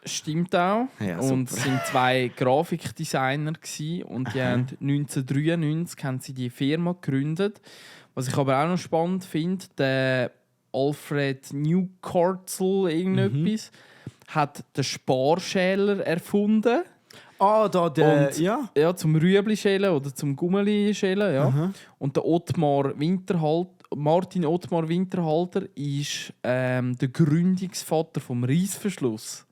Stimmt auch. Ja, und super. es waren 2 Grafikdesigner gewesen, und die haben 1993 haben sie die Firma gegründet. Was ich aber auch noch spannend finde, der Alfred Newcastle irgendetwas hat den Sparschäler erfunden. Ah, da der... Und- ja. Ja, zum Rüebli schälen oder zum Gummeli schälen, ja. Und der Martin Ottmar Winterhalter ist der Gründungsvater vom Reissverschluss.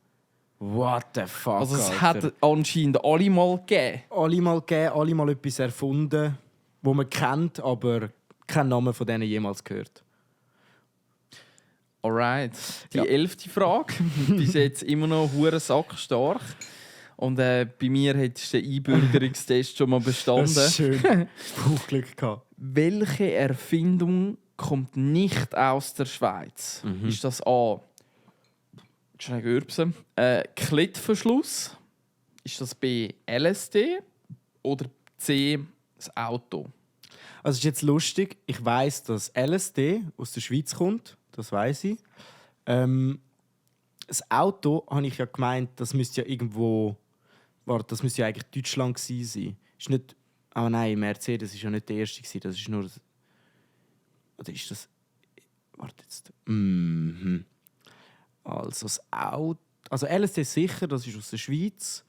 What the fuck, Also es Alter. hat anscheinend alle mal gegeben. Alle mal etwas erfunden, wo man kennt, aber keinen Namen von denen jemals gehört. Alright. Die Ja. 11. Frage. Bis jetzt immer noch hure sackstark. Und bei mir hättest du den Einbürgerungstest schon mal bestanden. Das ist schön. Glück gehabt. Welche Erfindung kommt nicht aus der Schweiz? Ist das A. Schnell gürpsen. Klettverschluss? Ist das B. LSD? Oder C. Das Auto? Also ist jetzt lustig. Ich weiss, dass LSD aus der Schweiz kommt. Das weiss ich. Das Auto habe ich ja gemeint, das müsste ja irgendwo... Warte, das müsste ja eigentlich Deutschland gewesen sein. Ist nicht... Ah nein, Mercedes war ja nicht der erste gewesen. Das ist nur... Oder ist das... Warte jetzt... Also das Auto... Also LSD sicher, das ist aus der Schweiz.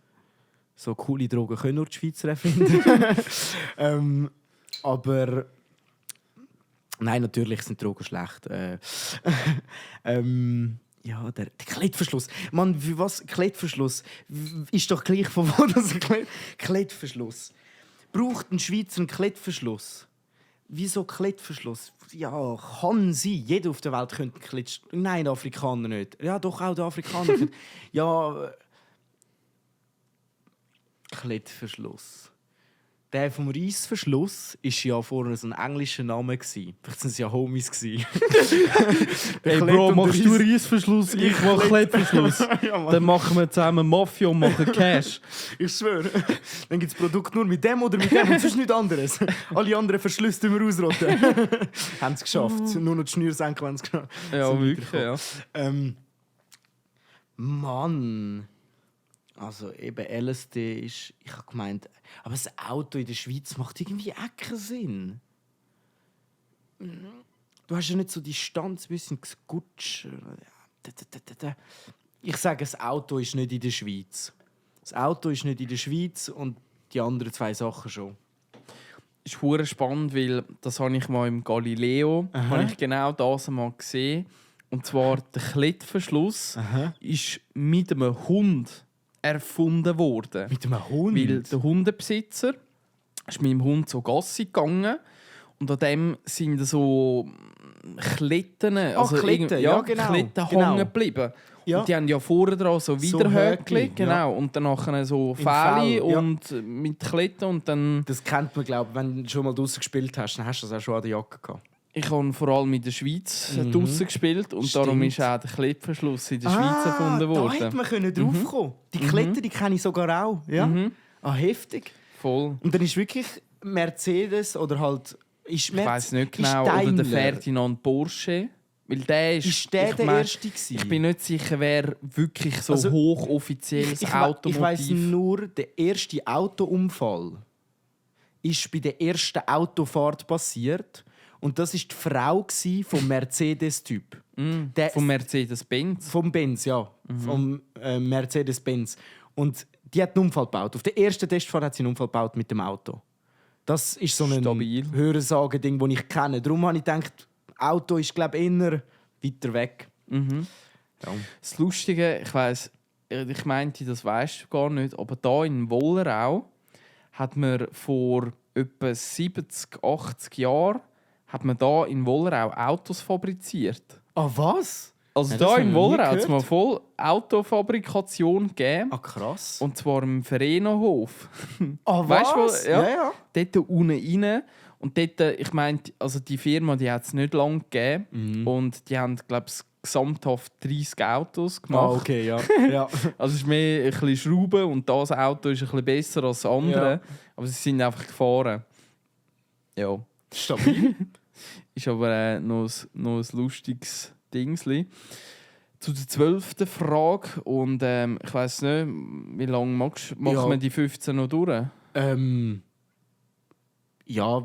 So coole Drogen können nur die Schweizer erfinden. Aber... Nein, natürlich sind Drogen schlecht. Ja, der Klettverschluss. Mann, wie was? Klettverschluss? Ist doch gleich von wo das Klettverschluss. Braucht ein Schweizer einen Klettverschluss? Wieso Klettverschluss? Ja, kann sein. Jeder auf der Welt könnte einen Klettverschluss. Nein, der Afrikaner nicht. Ja, doch auch der Afrikaner könnte. Ja. Klettverschluss. Der vom Reissverschluss war ja vorher so ein englischer Name. Vielleicht waren es ja Homies. Hey Bro, machst du Reissverschluss? Ich mach Klettverschluss. Ja, Mann. Dann machen wir zusammen Mafia und machen Cash. Ich schwöre. Dann gibt es Produkt nur mit dem oder mit dem und sonst nichts anderes. Alle anderen Verschlüsse tun wir ausrotten. Haben es geschafft. Nur noch die Schnürsenkel haben es geschafft. Ja, Sind wirklich, ja. weitergekommen. Mann. Also eben LSD ist... Ich habe gemeint... Aber das Auto in der Schweiz macht irgendwie auch keinen Sinn. Du hast ja nicht so Distanz, ein bisschen geskutscht. Ich sage, das Auto ist nicht in der Schweiz. Das Auto ist nicht in der Schweiz und die anderen 2 Sachen schon. Ist hure spannend, weil das habe ich mal im Galileo habe ich genau das mal gesehen. Und zwar der Klettverschluss ist mit einem Hund erfunden worden. Mit einem Hund? Weil der Hundebesitzer ist mit dem Hund so Gassi gegangen und an dem sind so Kletten, also Kletten, ja, genau. Kletten Genau. hängen geblieben. Ja. Und die haben ja vorne dran so Widerhöckli, Höckli, genau. ja. Und dann nachher so In Fälle Fell, ja. und mit Kletten und dann... Das kennt man, glaube ich. Wenn du schon mal draußen gespielt hast, dann hast du das auch schon an der Jacke gehabt. Ich habe vor allem in der Schweiz draussen gespielt und darum ist auch der Klettverschluss in der Schweiz erfunden Da worden. hätte man drauf kommen. Die Kletter, die kenne ich sogar auch. Ja? Heftig. Voll. Und dann ist wirklich Mercedes oder halt... Ich weiß nicht genau. Ist Oder der Daimler. Ferdinand Porsche. Weil der Ist der ich der mein, Erste gewesen? Ich bin nicht sicher, wer wirklich so Also, hochoffizielles Ich Automotiv... weiss nur, der erste Autounfall ist bei der ersten Autofahrt passiert. Und das war die Frau vom Mercedes-Typ. Der- Vom Mercedes-Benz. Vom Benz, ja. Vom Mercedes-Benz. Und die hat einen Unfall gebaut. Auf der ersten Testfahrt hat sie einen Unfall gebaut mit dem Auto. Das ist so ein Stabil. Hörensagen-Ding, das ich kenne. Darum habe ich gedacht, Auto ist, glaube ich, eher weiter weg. Ja. Das Lustige, ich weiss, ich meinte, das weisst du gar nicht, aber da in Wollerau hat man vor etwa 70, 80 Jahren hat man da in Wollerau Autos fabriziert. Ah, was? Also Ja, das da habe in ich noch nie Wollerau hat es mal gehört. voll Autofabrikation gegeben. Ah, krass. Und zwar im Verenohof. Ah, Weißt du, was? wo- ja. Ja. Dort unten rein. Und dort, ich meine, also die Firma die hat es nicht lange gegeben. Und die haben, glaube ich, gesamthaft 30 Autos gemacht. Okay, ja. ja. Also es ist mehr ein bisschen Schrauben und das Auto ist ein bisschen besser als das andere. Ja. Aber sie sind einfach gefahren. Ja. Stabil. Ist aber noch ein lustiges Dingsli. Zu der 12. Frage. Und ich weiss nicht, wie lange machen wir die 15 noch durch? Ja,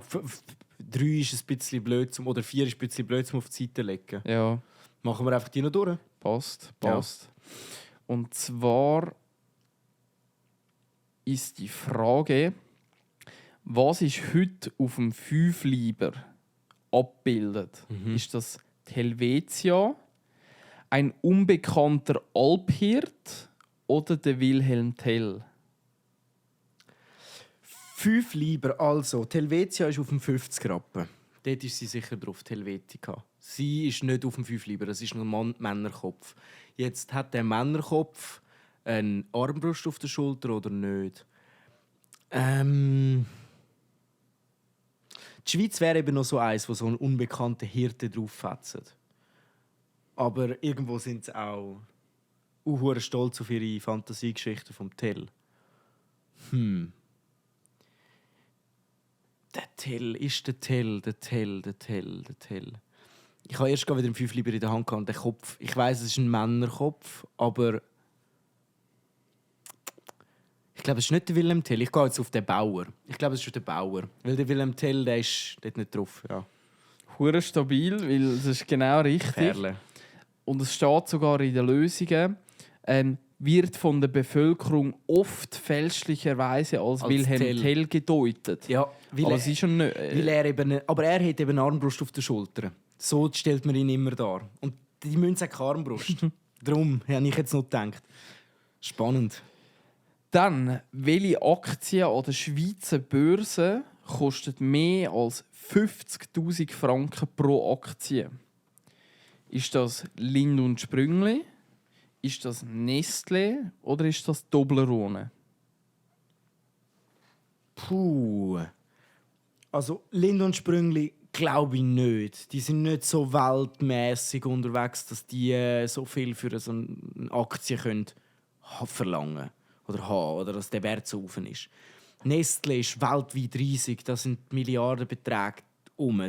3 ist ein bisschen blöd, oder 4 ist ein bisschen blöd, zum auf die Seite legen. Ja, Machen wir einfach die noch durch. passt. Ja. Und zwar ist die Frage, was ist heute auf dem 5-Lieber abgebildet? Ist das die Helvetia, ein unbekannter Alphirt oder der Wilhelm Tell? 5 lieber, also. Die Helvetia ist auf dem 50 Rappen. Dort ist sie sicher drauf, die Helvetica. Sie ist nicht auf dem 5 lieber, das ist nur ein Männerkopf. Jetzt hat der Männerkopf eine Armbrust auf der Schulter oder nicht? Die Schweiz wäre eben noch so eins, wo so ein unbekannter Hirte drauffetzt. Aber irgendwo sind sie auch stolz auf ihre Fantasiegeschichten vom Tell. Der Tell ist der Tell. Ich habe erst wieder den 5 lieber in der Hand gehabt. Der Kopf, ich weiss, es ist ein Männerkopf, aber ich glaube, es ist nicht der Wilhelm Tell. Ich gehe jetzt auf den Bauer. Ich glaube, es ist der Bauer. Weil der Wilhelm Tell, der ist dort nicht drauf. Ja. Hure stabil, weil das ist genau richtig. Perle. Und es steht sogar in den Lösungen, wird von der Bevölkerung oft fälschlicherweise als Wilhelm Tell gedeutet. Ja, Aber es ist schon nicht. Aber er hat eben eine Armbrust auf der Schulter. So stellt man ihn immer dar. Und die Münze hat keine Armbrust. Darum habe ich jetzt noch gedacht. Spannend. Dann, welche Aktie an der Schweizer Börse kostet mehr als 50'000 Franken pro Aktie? Ist das Lind und Sprüngli? Ist das Nestlé oder ist das Toblerone? Puh. Also Lind und Sprüngli glaube ich nicht. Die sind nicht so weltmäßig unterwegs, dass die so viel für so eine Aktie können verlangen oder haben oder dass der Wert so offen ist. Nestlé ist weltweit riesig, das sind Milliardenbeträge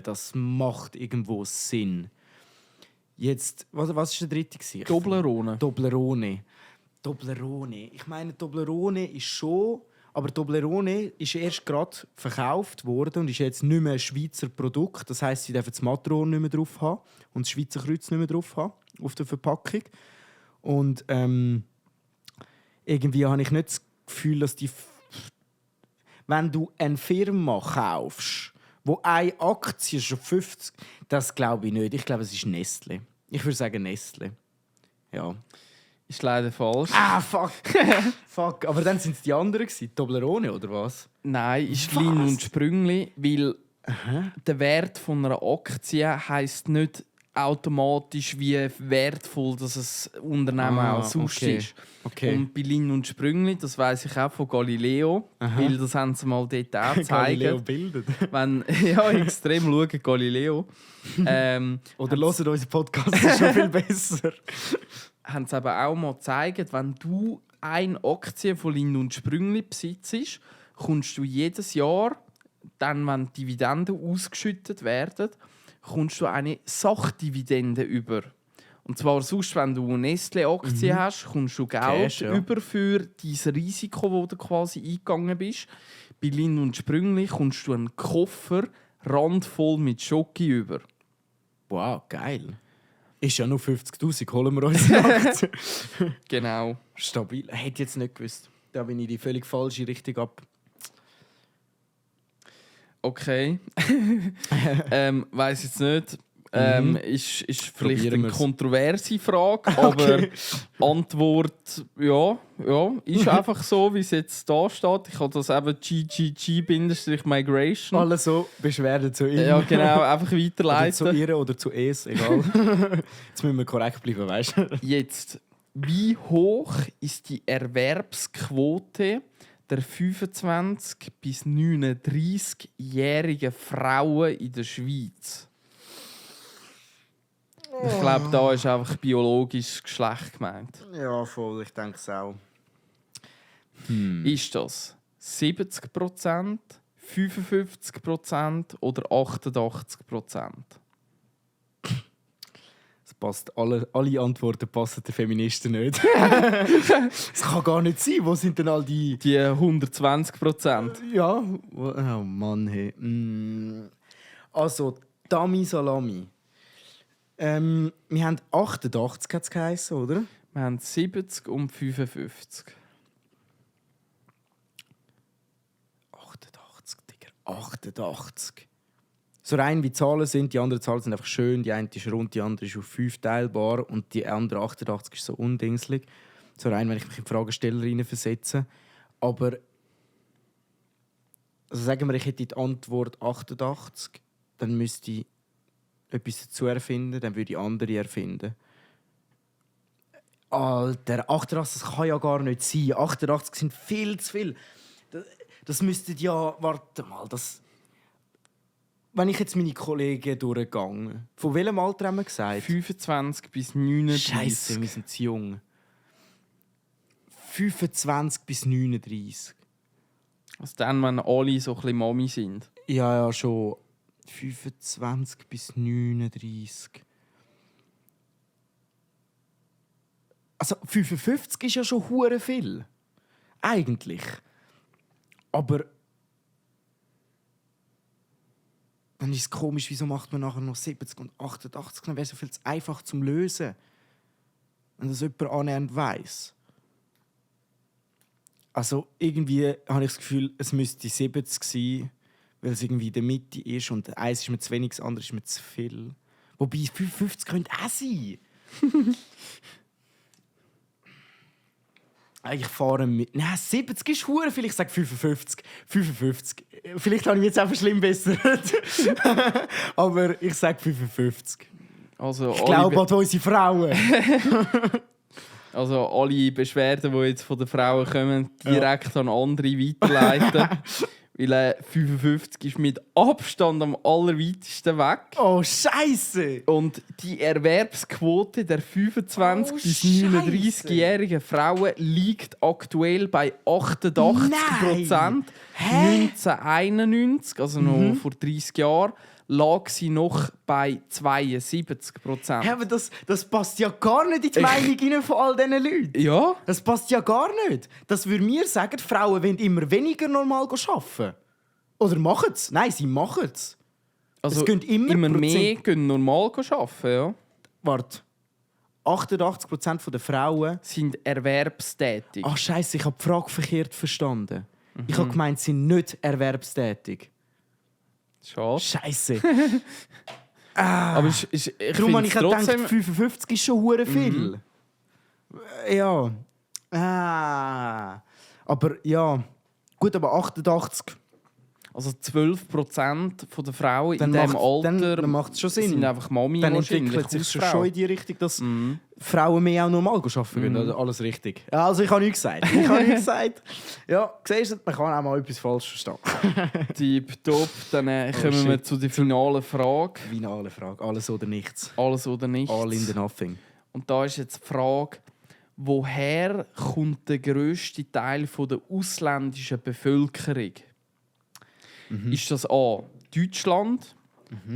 Das macht irgendwo Sinn. Jetzt, was war der dritte? Toblerone. Toblerone. Ich meine, Toblerone ist schon... Aber Toblerone ist erst gerade verkauft worden und ist jetzt nicht mehr ein Schweizer Produkt. Das heisst, sie dürfen das Matron nicht mehr drauf haben und das Schweizer Kreuz nicht mehr drauf haben auf der Verpackung. Und irgendwie habe ich nicht das Gefühl, dass wenn du eine Firma kaufst, wo eine Aktie schon 50... Das glaube ich nicht. Ich glaube, es ist Nestlé. Ich würde sagen Nestlé. Ja. Ist leider falsch. Ah, fuck. Fuck. Aber dann sind es die anderen gewesen. Toblerone, oder was? Nein, ist Lind und Sprüngli, weil der Wert von einer Aktie heisst nicht automatisch, wie wertvoll das ein Unternehmen auch sonst ist. Okay. Und bei Lind und Sprüngli, das weiss ich auch von Galileo, weil das haben sie mal dort auch gezeigt. Galileo bildet. Wenn, ja, extrem schauen, Galileo. Oder hören unseren Podcast, das ist schon viel besser. Haben sie eben auch mal gezeigt, wenn du eine Aktie von Lind und Sprüngli besitzt, kommst du jedes Jahr, dann, wenn die Dividenden ausgeschüttet werden, kommst du eine Sachdividende über. Und zwar sonst, wenn du eine Nestlé-Aktie hast, kommst du Geld Cash, ja. über für dein Risiko, das du quasi eingegangen bist. Bei Lind und Sprüngli kommst du einen Koffer randvoll mit Schoki über. Wow, geil. Ist ja nur 50'000, holen wir uns eine Aktie. Genau. Stabil. Hätte ich jetzt nicht gewusst. Da bin ich die völlig falsche Richtung ab. Okay. Weiss jetzt nicht. Ist vielleicht Probieren eine wir's. kontroverse Frage, aber Antwort ja, ist einfach so, wie es jetzt da steht. Ich habe das eben GGG-Migration. Alle so Beschwerden zu ihm. Ja, genau, einfach Oder weiterleiten. zu ihr oder zu es, egal. Jetzt müssen wir korrekt bleiben, weißt du? Jetzt, wie hoch ist die Erwerbsquote der 25- bis 39-jährigen Frauen in der Schweiz? Ich glaube, da ist einfach biologisches Geschlecht gemeint. Ja, voll, ich denke es auch. Ist das 70%, 55% oder 88%? Das passt, alle Antworten passen den Feministen nicht. Das kann gar nicht sein. Wo sind denn all die... Die 120%. Ja, oh Mann, hey. Also, Tami Salami. Wir haben 88 hat's geheissen, oder? Wir haben 70 und 55. 88, Digga. 88. So rein wie Zahlen sind, die anderen Zahlen sind einfach schön. Die eine ist rund, die andere ist auf 5 teilbar und die andere 88 ist so undingslig. So rein, wenn ich mich in die Fragesteller hineinversetze. Aber also sagen wir, ich hätte die Antwort 88, dann müsste ich etwas dazu erfinden, dann würde ich andere erfinden. Alter, 88, das kann ja gar nicht sein. 88 sind viel zu viel. Das müsste ja... Warte mal, das... Wenn ich jetzt meine Kollegen durchgehe, von welchem Alter haben wir gesagt? 25 bis 39. Scheiße, wir sind zu jung. 25 bis 39. Also dann, wenn alle so ein bisschen Mami sind. Ja, schon. 25 bis 39. Also 55 ist ja schon hure viel. Eigentlich. Aber dann ist es komisch, wieso macht man nachher noch 70 und 88? Dann wäre es so viel zu einfach zum Lösen. Wenn das jemand annähernd weiss. Also irgendwie habe ich das Gefühl, es müsste 70 sein, weil es irgendwie in der Mitte ist und eins ist mir zu wenig, das andere ist mir zu viel. Wobei 55 könnte auch sein. Ich fahre mit... Nein, 70 ist hure viel. Ich sage 55. 55. Vielleicht habe ich mich jetzt einfach schlimm besser. Aber ich sage 55. Also Ich glaube an unsere Frauen. Also alle Beschwerden, die jetzt von den Frauen kommen, direkt an andere weiterleiten. Weil 55 ist mit Abstand am allerweitesten weg. Oh, Scheiße! Und die Erwerbsquote der 25- bis 39-jährigen Frauen liegt aktuell bei 88%. 1991, also noch vor 30 Jahren, lag sie noch bei 72%. Ja, aber das passt ja gar nicht in die Meinung rein von all diesen Leuten. Ja? Das passt ja gar nicht. Das würde mir sagen, die Frauen wollen immer weniger normal arbeiten. Oder machen es? Nein, sie machen es. Also es gehen immer mehr gehen normal arbeiten, ja. Warte. 88% der Frauen... Sind erwerbstätig. Ach Scheiße, ich habe die Frage verkehrt verstanden. Ich habe gemeint, sie sind nicht erwerbstätig. Schade. Scheiße. Aber ich Darum habe finde ich trotzdem... gedacht, 55 ist schon hure viel. Ja. Aber ja. Gut, aber 88. Also 12% der Frauen Dann in diesem macht- Alter dann macht's schon Sinn. sind einfach Mami Dann wahrscheinlich, entwickelt sich Hausfrau. schon in die Richtung, dass Frauen mehr auch normal arbeiten gehen. Also alles richtig. Ja, also ich habe nichts gesagt. Ja, siehst du, man kann auch mal etwas falsch verstehen. Tipptopp, dann kommen wir zu der finalen Frage. Finale Frage. Alles oder nichts. Alles oder nichts. All in the nothing. Und da ist jetzt die Frage, woher kommt der grösste Teil der ausländischen Bevölkerung? Ist das A. Deutschland?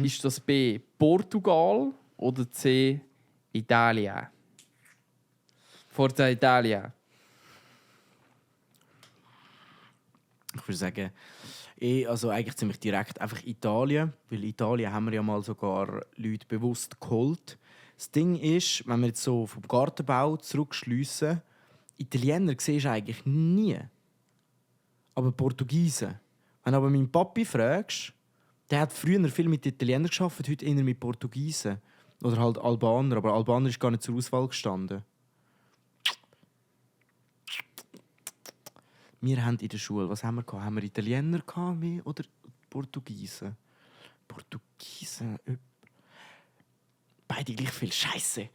Ist das B. Portugal? Oder C. Italien? Forza Italia. Ich würde sagen, also eigentlich ziemlich direkt einfach Italien. Weil Italien haben wir ja mal sogar Leute bewusst geholt. Das Ding ist, wenn wir jetzt so vom Gartenbau zurückschliessen, Italiener siehst du eigentlich nie. Aber Portugiesen. Wenn du aber meinen Papi fragst, der hat früher viel mit Italienern gearbeitet, heute eher mit Portugiesen. Oder halt Albaner, aber Albaner ist gar nicht zur Auswahl gestanden. Wir haben in der Schule, was haben wir gehabt? Haben wir Italiener gehabt, mehr oder Portugiesen? Portugiesen. Beide gleich viel. Scheiße.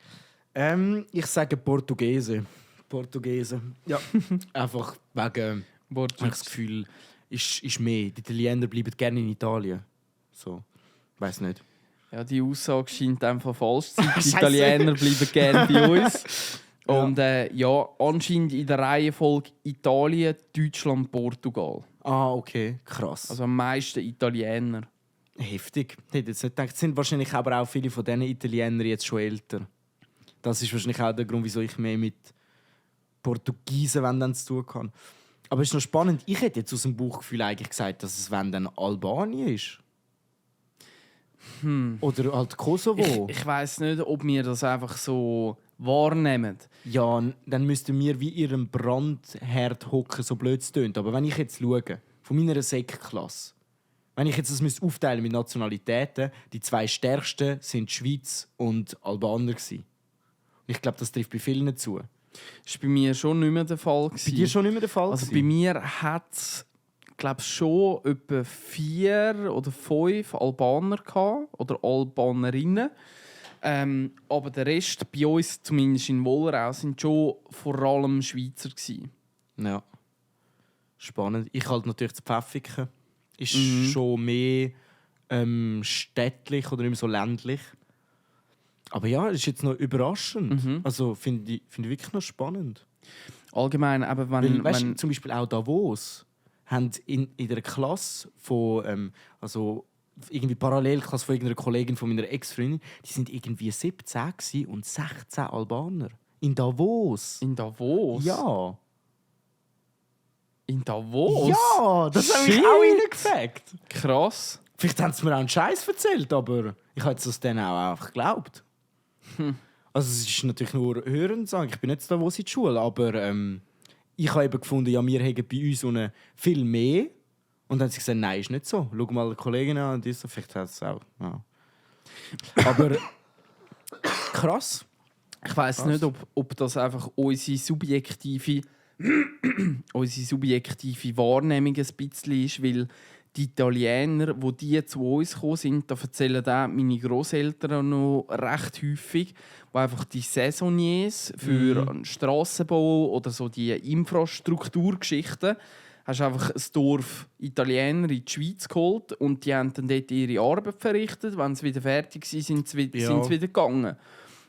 Ich sage Portugiesen. Portugiesen. Ja. Einfach wegen. Ich habe das Gefühl, ist mehr. Die Italiener bleiben gerne in Italien. So. Weiß nicht. Ja, die Aussage scheint einfach falsch zu sein. Die Scheisse. Italiener bleiben gerne bei uns. Und anscheinend in der Reihenfolge Italien, Deutschland, Portugal. Ah, okay. Krass. Also am meisten Italiener. Heftig. Ich hätte jetzt nicht gedacht. Es sind wahrscheinlich aber auch viele von diesen Italienern jetzt schon älter. Das ist wahrscheinlich auch der Grund, wieso ich mehr mit Portugiesen dann zu tun kann. Aber es ist noch spannend. Ich hätte jetzt aus dem Bauchgefühl eigentlich gesagt, dass es wenn dann Albanien ist. Oder halt Kosovo. Ich weiss nicht, ob wir das einfach so wahrnehmen. Ja, dann müssten wir wie ihrem Brandherd hocken, so blöd es tönt. Aber wenn ich jetzt schaue, von meiner Sekklasse, wenn ich jetzt das aufteilen mit Nationalitäten, die 2 stärksten sind die Schweiz und Albaner gewesen. Ich glaube, das trifft bei vielen zu. Das war bei mir schon nicht mehr der Fall. Bei dir schon nicht mehr der Fall? Also gewesen? bei mir hat es, glaube schon etwa 4 oder 5 Albaner gehabt, oder Albanerinnen. Aber der Rest bei uns, zumindest in Wollerau, sind schon vor allem Schweizer gewesen. Ja. Spannend. Ich halt natürlich das Pfäffiken. Ist schon mehr städtlich oder nicht mehr so ländlich. Aber ja, das ist jetzt noch überraschend. Also finde ich wirklich noch spannend. Allgemein, aber Weil, weißt, wenn zum Beispiel auch Davos haben in der Klasse von also irgendwie Parallelklasse von irgendeiner Kollegin von meiner Ex-Freundin, die sind irgendwie 17 gewesen und 16 Albaner. In Davos. in Davos? Ja. In Davos? Ja, das habe ich Shit. auch reingefakt. Krass. Vielleicht haben sie mir auch einen Scheiß erzählt, aber ich habe das denen auch einfach geglaubt. Also es ist natürlich nur Hörensagen. Ich bin nicht da, wo sie in die Schule, aber ich habe eben gefunden, ja, wir haben bei uns so eine viel mehr. Und dann haben sie gesagt, nein, ist nicht so. Schau mal eine Kollegin an und die so, vielleicht hat es auch. Ja. Aber krass. Ich weiss nicht, ob das einfach unsere subjektive Wahrnehmung ein bisschen ist, weil die Italiener, die zu uns gekommen sind, da erzählen auch meine Grosseltern noch recht häufig, wo einfach die Saisonniers für einen Strassenbau oder so die Infrastrukturgeschichten, hast einfach ein Dorf Italiener in die Schweiz geholt und die haben dann dort ihre Arbeit verrichtet. Wenn sie wieder fertig waren, sind sie wieder gegangen.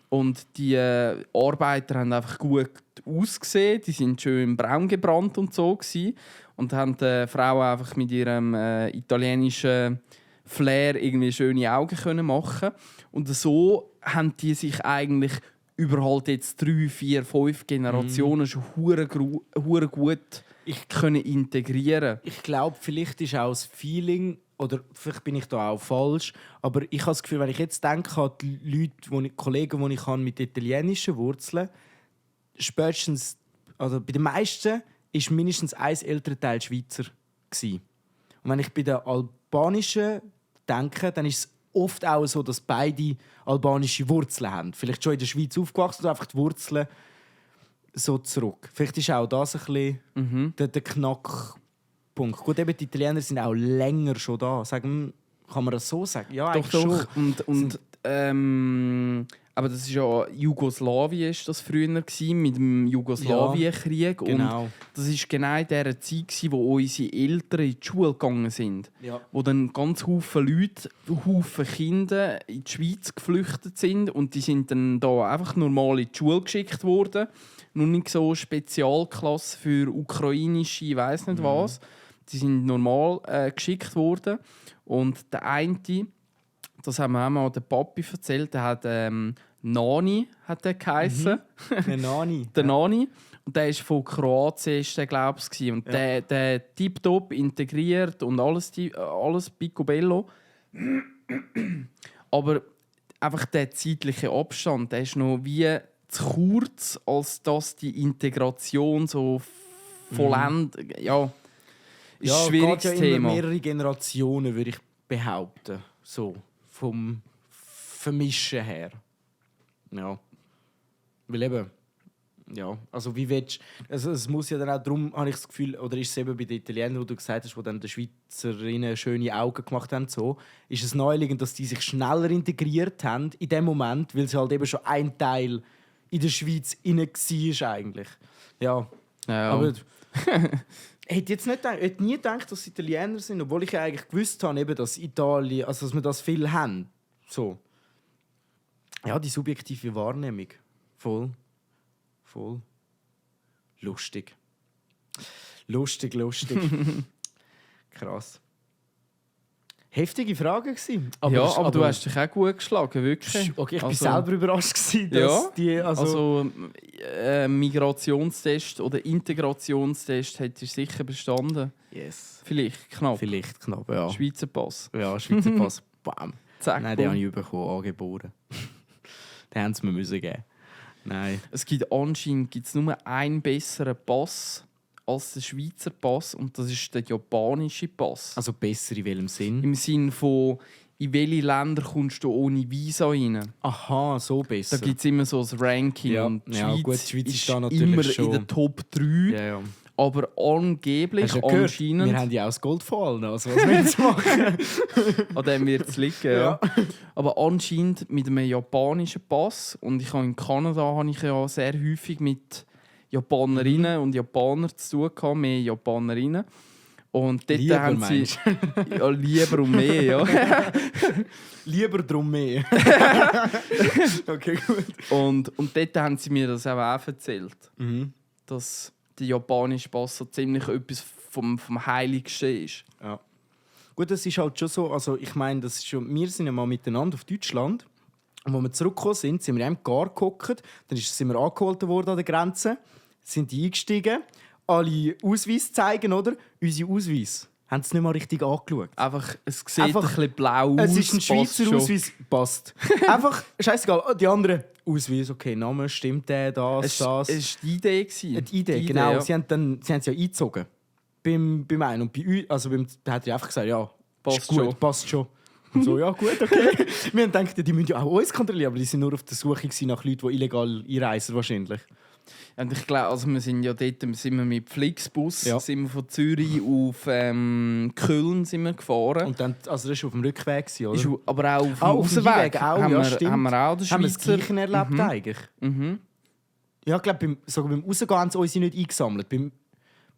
Und die Arbeiter haben einfach gut ausgesehen, die sind schön braun gebrannt und so gewesen. Und haben die Frau einfach mit ihrem italienischen Flair irgendwie schöne Augen können machen. Und so haben die sich eigentlich über halt jetzt 3, 4, 5 Generationen schon hure gut können integrieren. Ich glaube, vielleicht ist auch das Feeling, oder vielleicht bin ich da auch falsch, aber ich habe das Gefühl, wenn ich jetzt denke an die Leute, Kollegen, die ich habe mit italienischen Wurzeln, spätestens, also bei den meisten war mindestens ein älterer Teil Schweizer gewesen. Und wenn ich bei den albanischen denke, dann ist es oft auch so, dass beide albanische Wurzeln haben. Vielleicht schon in der Schweiz aufgewachsen oder einfach die Wurzeln so zurück. Vielleicht ist auch das ein bisschen der Knackpunkt. Gut, eben die Italiener sind auch länger schon da. Kann man das so sagen? Ja, Doch. Aber das ist ja Jugoslawien ist das früher gewesen, mit dem Jugoslawienkrieg. Genau. Und das ist genau in der Zeit, wo unsere Eltern in die Schule gegangen sind. Ja. Wo dann ganz viele Leute, viele Kinder in die Schweiz geflüchtet sind und die sind dann da einfach normal in die Schule geschickt worden. Nur nicht so Spezialklasse für ukrainische, ich weiss nicht was. Die sind normal geschickt worden. Und der eine, das haben wir auch mal der Papi erzählt, der hat Nani hat der geheissen. Der Nani. Der Nani. Und der ist von Kroatien, ist der, glaube ich. Und der tiptop integriert und alles picobello. Aber einfach der zeitliche Abstand, der ist noch wie zu kurz, als dass die Integration so vollendet. Ja, ist ein schwieriges geht ja Thema. immer mehrere Generationen, würde ich behaupten. So, vom Vermischen her. Ja. Weil eben, ja, also wie willst also es muss ja dann auch darum, habe ich das Gefühl, oder ist es eben bei den Italienern, wo du gesagt hast, wo dann den Schweizerinnen schöne Augen gemacht haben, so, ist es naheliegend, dass die sich schneller integriert haben in dem Moment, weil sie halt eben schon ein Teil in der Schweiz inne war eigentlich. Ja. Aber hätte nie gedacht, dass sie Italiener sind, obwohl ich ja eigentlich gewusst habe, eben, dass Italien, also dass wir das viel haben. So. Ja, die subjektive Wahrnehmung. Voll. Lustig. Krass. Heftige Frage gewesen. Aber du hast dich auch gut geschlagen, wirklich. Okay, ich war selber überrascht gewesen, dass die... Migrationstest oder Integrationstest hättest du sicher bestanden. Yes. Vielleicht knapp. Ja. Schweizer Pass. Ja, Schweizer Pass. Bam. Zack. Nein, den habe ich bekommen, angeboren. Den haben sie mir müssen geben. Nein. Es gibt anscheinend nur einen besseren Pass als der Schweizer Pass und das ist der japanische Pass. Also besser in welchem Sinn? Im Sinn von, in welche Länder kommst du ohne Visa rein? Aha, so besser. Da gibt es immer so ein Ranking Ja, und die ja, Schweiz, gut, die Schweiz ist da immer natürlich schon- in der Top 3. Ja. Aber angeblich, Hast du ja gehört? anscheinend, Wir haben ja auch das Gold von allen. Also was wir jetzt machen? an dem wird es liegen. Ja. Ja. Aber anscheinend mit einem japanischen Pass, und ich habe in Kanada habe ich ja sehr häufig mit Japanerinnen und Japanern zu tun gehabt, mehr Japanerinnen. Und dort Lieber, haben sie... meinst Ja, lieber und mehr, ja. Lieber drum mehr. Okay, gut. Und dort haben sie mir das auch erzählt. Mhm. Dass der japanische Pass so ziemlich etwas vom Heiligsten ist. Ja. Gut, das ist halt schon so. Also ich meine, das ist schon, wir sind ja mal miteinander auf Deutschland. Und als wir zurückgekommen sind wir im Gar gehockt. Dann sind wir angeholt worden an der Grenze. Sind die eingestiegen. Alle Ausweis zeigen, oder? Unsere Ausweis haben sie nicht mal richtig angeschaut. Einfach, es sieht Einfach- ein bisschen blau aus. Es ist ein passt Schweizer schon. Ausweis, passt. Einfach, scheißegal, die anderen Ausweis, okay, Name, stimmt der, das. Es war die Idee. Die Idee, genau. Ja. Sie haben es ja eingezogen. Beim einen. Und bei uns, also da hat er einfach gesagt, ja, Passt ist gut, schon. passt schon. Und so, ja gut, okay. Wir haben gedacht, die müssen ja auch uns kontrollieren, aber die sind nur auf der Suche nach Leuten, die illegal einreisen wahrscheinlich. Und ich glaube, also wir sind ja dort sind wir mit Flixbus Ja. sind wir von Zürich auf Köln sind wir gefahren. Und dann, also das war auf dem Rückweg, oder? Ist aber auch auf dem auf dem Ausweg Hinweg auch, haben, ja, wir, stimmt. haben wir auch den haben wir das Schweizer... Gleiche erlebt eigentlich? Mhm. Ja, ich glaube, sogar beim Rausgehen haben sie uns nicht eingesammelt.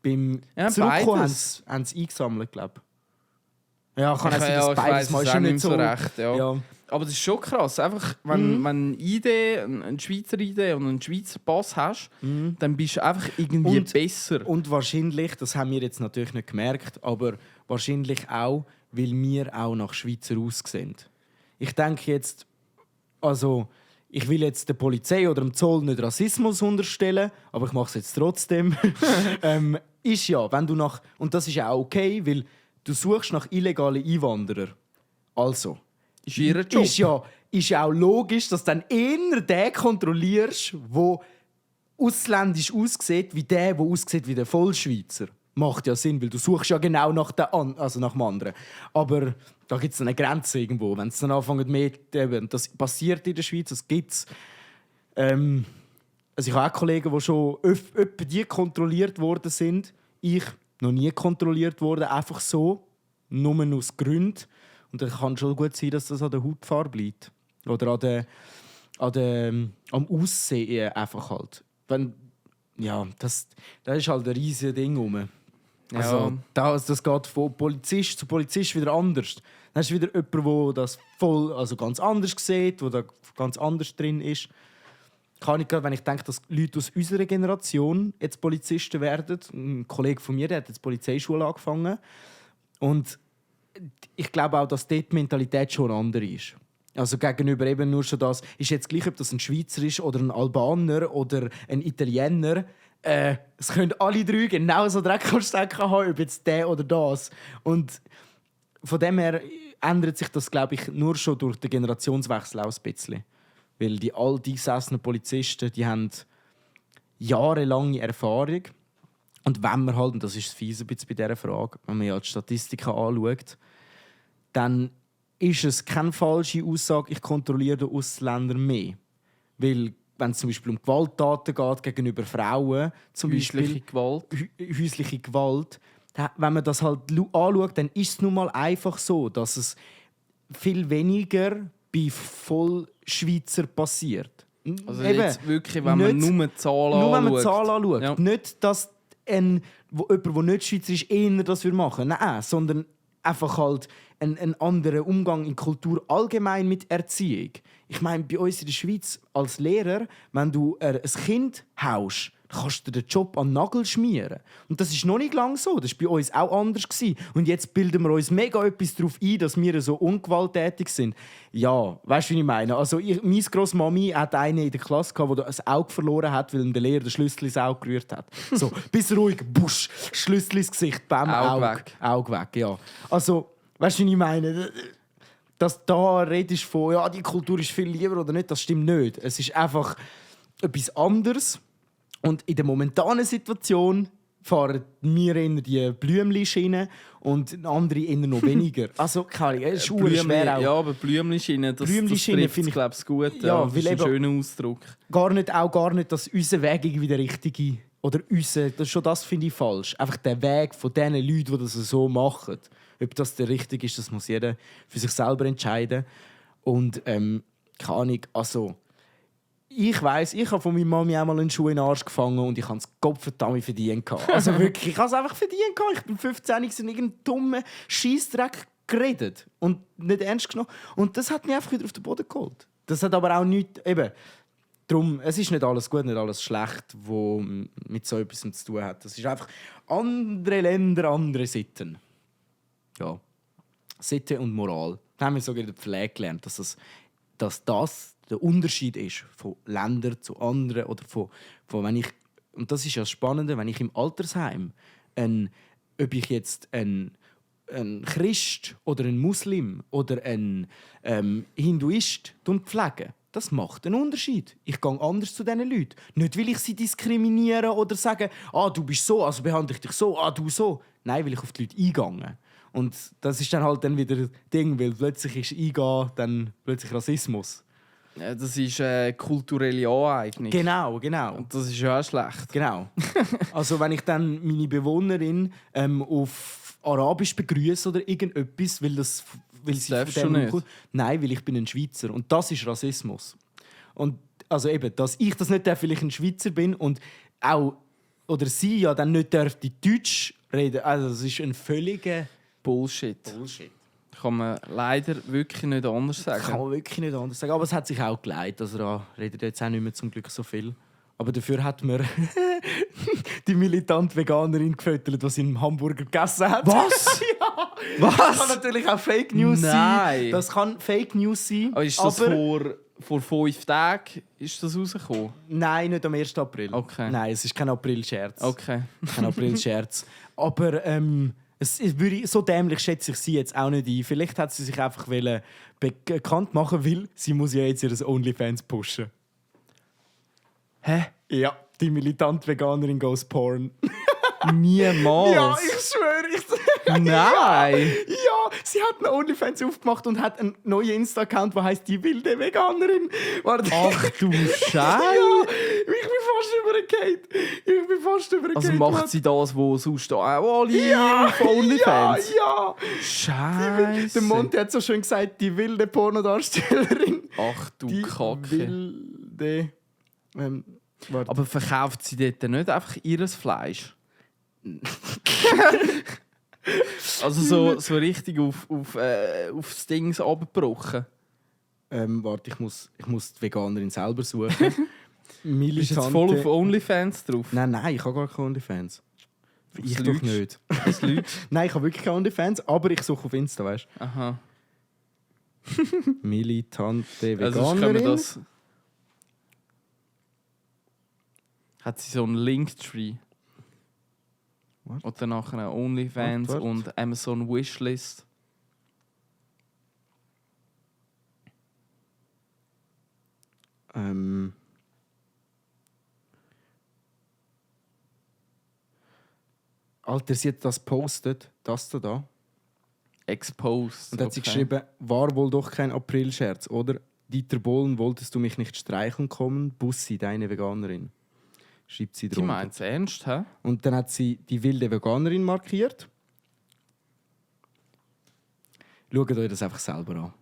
Beim Ja, Zurückkommen beides. haben sie eingesammelt, glaube ich. Ja, kann auch sein, Ja, dass ich beides weiss mal es ist auch schon nicht nicht so so recht, ja. Ja. Aber das ist schon krass. Einfach, wenn eine Idee, eine Schweizer Idee und einen Schweizer Pass hast, dann bist du einfach irgendwie Und- besser. Und wahrscheinlich, das haben wir jetzt natürlich nicht gemerkt, aber wahrscheinlich auch, weil wir auch nach Schweizer aussehen. Ich denke jetzt, also ich will jetzt der Polizei oder dem Zoll nicht Rassismus unterstellen, aber ich mache es jetzt trotzdem. Ist ja, wenn du und das ist auch okay, weil du suchst nach illegalen Einwanderern. Also, Ist ihr Job. ist ja auch logisch, dass du dann eher den kontrollierst, der ausländisch aussieht, wie der aussieht wie der Vollschweizer. Macht ja Sinn, weil du suchst ja genau nach dem anderen. Aber da gibt es eine Grenze irgendwo. Wenn es dann anfängt mit, das passiert in der Schweiz, das gibt es. Also ich habe auch Kollegen, die schon öfter die kontrolliert worden sind. Ich noch nie kontrolliert worden, einfach so, nur aus Gründen. Und dann kann schon gut sein, dass das an der Hautfarbe liegt. Oder am Aussehen einfach halt. Ja, das ist halt ein riesiges Ding rum. Also, das geht von Polizist zu Polizist wieder anders. Dann hast du wieder jemanden, der das ganz anders sieht, der da ganz anders drin ist. Kann ich gerade, wenn ich denke, dass Leute aus unserer Generation jetzt Polizisten werden. Ein Kollege von mir, der hat jetzt die Polizeischule angefangen. Und ich glaube auch, dass dort die Mentalität schon andere ist. Also gegenüber eben nur schon das, ist jetzt gleich, ob das ein Schweizer ist oder ein Albaner oder ein Italiener. Es können alle drei genauso Dreck am Stecken haben, ob jetzt der oder das. Und von dem her ändert sich das, glaube ich, nur schon durch den Generationswechsel auch ein bisschen. Weil die alteingesessenen Polizisten, die haben jahrelange Erfahrung. Und wenn man halt, und das ist das Fiese bei dieser Frage, wenn man ja die Statistiken anschaut, dann ist es keine falsche Aussage, ich kontrolliere den Ausländer mehr. Weil, wenn es zum Beispiel um Gewalttaten geht gegenüber Frauen, zum Häusliche Beispiel Gewalt. häusliche Gewalt, wenn man das halt anschaut, dann ist es nun mal einfach so, dass es viel weniger bei Vollschweizer passiert. Also Eben, jetzt wirklich, wenn man nur die Zahlen anschaut. nur wenn man die Zahlen anschaut. Ja. Nicht, dass jemand, der nicht Schweizer ist, eher das machen würde. Nein, sondern einfach halt einen anderen Umgang in Kultur allgemein mit Erziehung. Ich meine, bei uns in der Schweiz als Lehrer, wenn du ein Kind haust, kannst du den Job an den Nagel schmieren. Und das ist noch nicht lange so. Das war bei uns auch anders gewesen. Und jetzt bilden wir uns mega etwas darauf ein, dass wir so ungewalttätig sind. Ja, weißt du, wie ich meine? Also, meine Grossmami hat eine in der Klasse gehabt, die ein Auge verloren hat, weil ihm der Lehrer den Schlüssel ins Auge gerührt hat. So, bis ruhig, busch, Schlüssel ins Gesicht, bam, Auge weg, ja. Also, weißt du, wie ich meine? Dass da redest von, ja, die Kultur ist viel lieber oder nicht, das stimmt nicht. Es ist einfach etwas anderes. Und in der momentanen Situation fahren wir in die Blümchen-Schiene und andere eher noch weniger. Also, keine Ahnung, es ist schwer auch. Ja, aber Blümchen-Schiene, das trifft es, glaube ich, gut. Ja, das ist ein schöner Ausdruck. Gar nicht, dass unser Weg irgendwie der richtige oder das finde ich falsch. Einfach der Weg von den Leuten, die das so machen. Ob das der richtige ist, das muss jeder für sich selber entscheiden. Und keine Ahnung, also ich weiss, ich habe von meiner Mami einmal einen Schuh in den Arsch gefangen und ich habe es Gottverdammt verdient. Also wirklich, ich habe es einfach verdient. Ich bin 15, ich habe irgendeinen dummen Scheissdreck geredet und nicht ernst genommen. Und das hat mich einfach wieder auf den Boden geholt. Das hat aber auch nichts, eben, darum, es ist nicht alles gut, nicht alles schlecht, was mit so etwas zu tun hat. Das ist einfach andere Länder, andere Sitten. Ja, Sitte und Moral. Da haben wir sogar in der Pflege gelernt, dass das der Unterschied ist von Ländern zu anderen oder von wenn ich, und das ist ja das Spannende, wenn ich im Altersheim ob ich jetzt ein Christ oder ein Muslim oder ein Hinduist pflege, das macht einen Unterschied. Ich gehe anders zu diesen Leuten. Nicht, weil ich sie diskriminiere oder sage, du bist so, also behandle ich dich so, du so. Nein, weil ich auf die Leute eingehe. Und das ist dann halt wieder das Ding, weil plötzlich ist Eingehen dann plötzlich Rassismus. Ja, das ist kulturelle Aneignung. Genau. Und das ist ja auch schlecht. Genau. Also wenn ich dann meine Bewohnerin auf Arabisch begrüße oder irgendetwas, weil sie darfst von du dem nicht. kommt. Nein, weil ich bin ein Schweizer. Und das ist Rassismus. Und also eben, dass ich das nicht darf, weil ich ein Schweizer bin und auch oder sie ja dann nicht dürfte Deutsch reden. Also das ist ein völliger Bullshit. Kann man leider wirklich nicht anders sagen. Kann man wirklich nicht anders sagen. Aber es hat sich auch geleitet. Also da redet jetzt auch nicht mehr zum Glück so viel. Aber dafür hat man die militante Veganerin gefüttert, die sie einen Hamburger gegessen hat. Was? Ja. Was? Das kann natürlich auch Fake News Nein. sein. Das kann Fake News sein. Aber ist das vor 5 Tagen ist das rausgekommen? Nein, nicht am 1. April. Okay. Nein, es ist kein April-Scherz. Okay. Kein April-Scherz. Aber so dämlich schätze ich sie jetzt auch nicht ein. Vielleicht hat sie sich einfach bekannt machen, weil sie muss ja jetzt ihre OnlyFans pushen. Hä? Ja, die militante Veganerin goes porn. Niemals. Ja, ich schwöre. Nein. Ja, sie hat einen OnlyFans aufgemacht und hat einen neuen Insta-Account, der heisst «Die wilde Veganerin». Warte. Ach du Scheiße. Ja, ich bin fast übergegangen. Also macht sie das, wo sonst auch alle auf OnlyFans? Ja. Scheiße. Der Monty hat so schön gesagt, die wilde Pornodarstellerin. Ach du Die Kacke. wilde... warte. Aber verkauft sie dort nicht einfach ihres Fleisch? Also so richtig auf das Ding abgebrochen. Warte, ich muss die Veganerin selber suchen. Bist du jetzt voll auf OnlyFans drauf? Nein, ich habe gar keine OnlyFans. Ich Was doch lügst? nicht. Was lügt? Nein, ich habe wirklich keine OnlyFans, aber ich suche auf Insta, weißt du? Aha. Militante Also können wir Veganerin. das... Hat sie so einen Linktree? Warte. Oder nachher eine OnlyFans Warte. und Amazon Wishlist? Alter, sie hat das postet, das da. Exposed. Und hat sie geschrieben, war wohl doch kein Aprilscherz, oder? Dieter Bohlen, wolltest du mich nicht streicheln kommen? Bussi, deine Veganerin. Schreibt sie Die drunter. meint es ernst, hä? Und dann hat sie die wilde Veganerin markiert. Schaut euch das einfach selber an.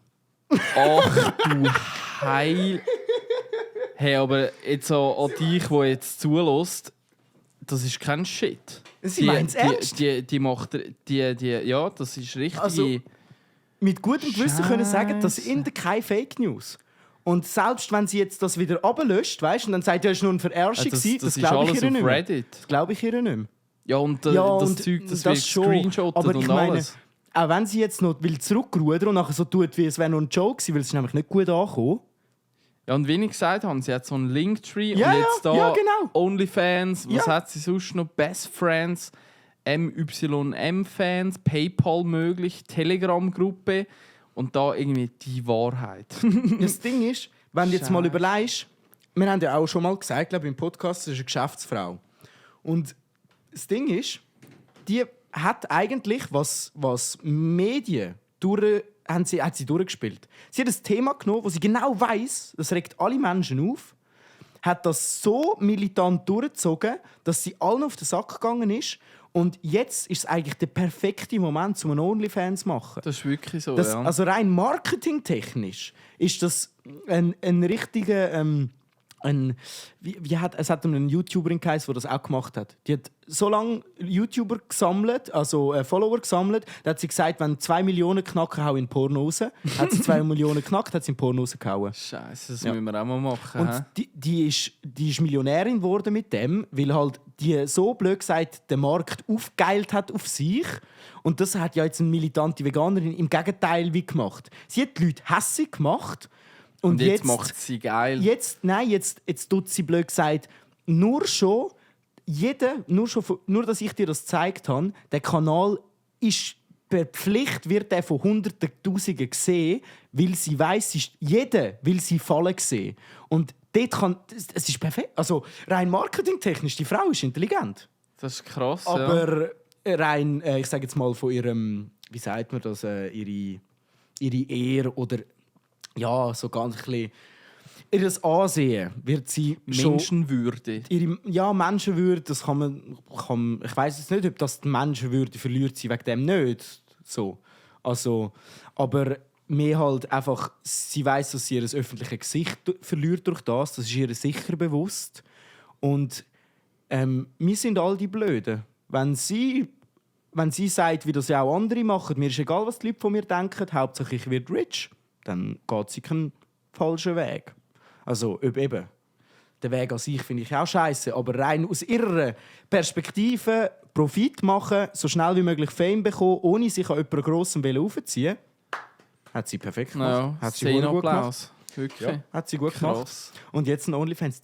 Ach du Heil. Hey, aber jetzt an dich, der jetzt zulässt, das ist kein Shit. Sie meint es ernst. Die macht... ja, das ist richtig... Also, mit gutem Gewissen können sagen, das Scheisse. sind keine Fake News. Und selbst wenn sie jetzt das wieder ablöscht, weißt, und dann sagt, ja, es war nur eine Verarschung, das das ist glaube ich alles ihr auf nicht mehr. Reddit. Das glaube ich ihr nicht mehr. Ja, und Ja, das und Zeug, das das wird schon. gescreenshottet Aber ich und meine, alles. auch wenn sie jetzt noch zurückrudern und nachher so tut, wie es wäre nur ein Joke gewesen, weil es ist nämlich nicht gut angekommen. Ja, und wie ich gesagt habe, sie hat so einen Linktree Ja, und jetzt da ja, genau. OnlyFans, was Ja. hat sie sonst noch? Best Friends, MYM-Fans, PayPal möglich, Telegram-Gruppe und da irgendwie die Wahrheit. Das Ding ist, wenn du jetzt mal Scheiße. überlegst, wir haben ja auch schon mal gesagt, glaube ich, im Podcast, das ist eine Geschäftsfrau. Und das Ding ist, die hat eigentlich, was Medien hat sie durchgespielt. Sie hat ein Thema genommen, wo sie genau weiss, das regt alle Menschen auf, hat das so militant durchgezogen, dass sie allen auf den Sack gegangen ist. Und jetzt ist es eigentlich der perfekte Moment, um einen OnlyFans zu machen. Das ist wirklich so, Das, ja. also rein marketingtechnisch ist das ein richtiger... es hat einen YouTuberin geheißen, der das auch gemacht hat. Die hat so lange YouTuber gesammelt, also Follower gesammelt, da hat sie gesagt, wenn 2 Millionen knacken, hau in Porno raus. Hat sie 2 Millionen knackt, hat sie in Porno rausgehauen. Scheiße, das Ja. müssen wir auch mal machen. Und hä? die ist Millionärin geworden mit dem, weil halt die so blöd gesagt den Markt aufgeilt hat auf sich. Und das hat ja jetzt eine militante Veganerin im Gegenteil wie gemacht. Sie hat die Leute hässig gemacht. Und jetzt macht sie geil. Jetzt tut sie blöd gesagt, nur, dass ich dir das gezeigt habe, der Kanal ist per Pflicht wird der von Hunderten, Tausenden gesehen, weil sie weiss, jeder will sie fallen sehen. Und dort es ist perfekt. Also rein marketingtechnisch, die Frau ist intelligent. Das ist krass, ja. Aber rein, ich sage jetzt mal von ihrem, wie sagt man das, ihre Ehre oder ja, so ganz ein bisschen ihr Ansehen wird sie schon... Menschenwürde. Ja, Menschenwürde, das kann man ich weiß jetzt nicht, ob das die Menschenwürde verliert sie wegen dem nicht. So. Also, aber mehr halt einfach, sie weiss, dass sie ihr öffentliches Gesicht verliert durch das. Das ist ihr sicher bewusst. Und wir sind all die Blöden. Wenn sie sagt, wie das ja auch andere machen, mir ist egal, was die Leute von mir denken, Hauptsache ich werde rich, dann geht sie keinen falschen Weg. Also eben, der Weg an sich finde ich auch scheiße, aber rein aus ihrer Perspektive Profit machen, so schnell wie möglich Fame bekommen, ohne sich an jemanden Grossem aufzuziehen, hat sie perfekt gemacht. Ja, Hat sie gut gemacht. Applaus. Wirklich. Ja, hat sie gut gemacht. Krass. Und jetzt ein OnlyFans,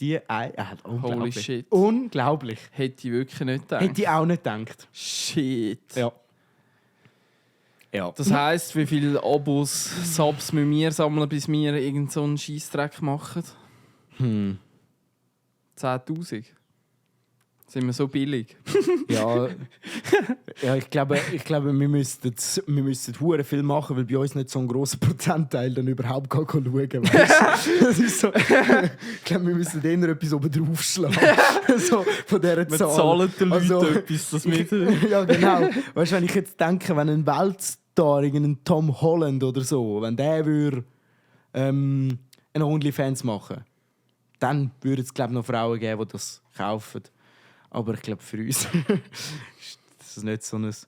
unglaublich. Holy shit. Unglaublich. Hätte ich wirklich nicht gedacht. Hätte ich auch nicht gedacht. Shit. Ja. Das heisst, wie viele Abos, Subs müssen wir sammeln, bis wir irgend so einen Scheissdreck machen? 10'000. Sind wir so billig? Ja, ich glaube, wir müssten hure viel machen, weil bei uns nicht so ein grosser Prozentteil dann überhaupt gar schauen kann. Das ist so, ich glaube, wir müssen eher etwas oben draufschlagen. So, von dieser Wir Zahl. zahlen den Leuten Also, etwas, das mit. Ja, genau. Weißt du, wenn ich jetzt denke, wenn ein Weltstar, ein Tom Holland oder so, wenn der würde einen OnlyFans machen, dann würde es glaube ich noch Frauen geben, die das kaufen. Aber ich glaube, für uns ist das nicht so ein... Müssen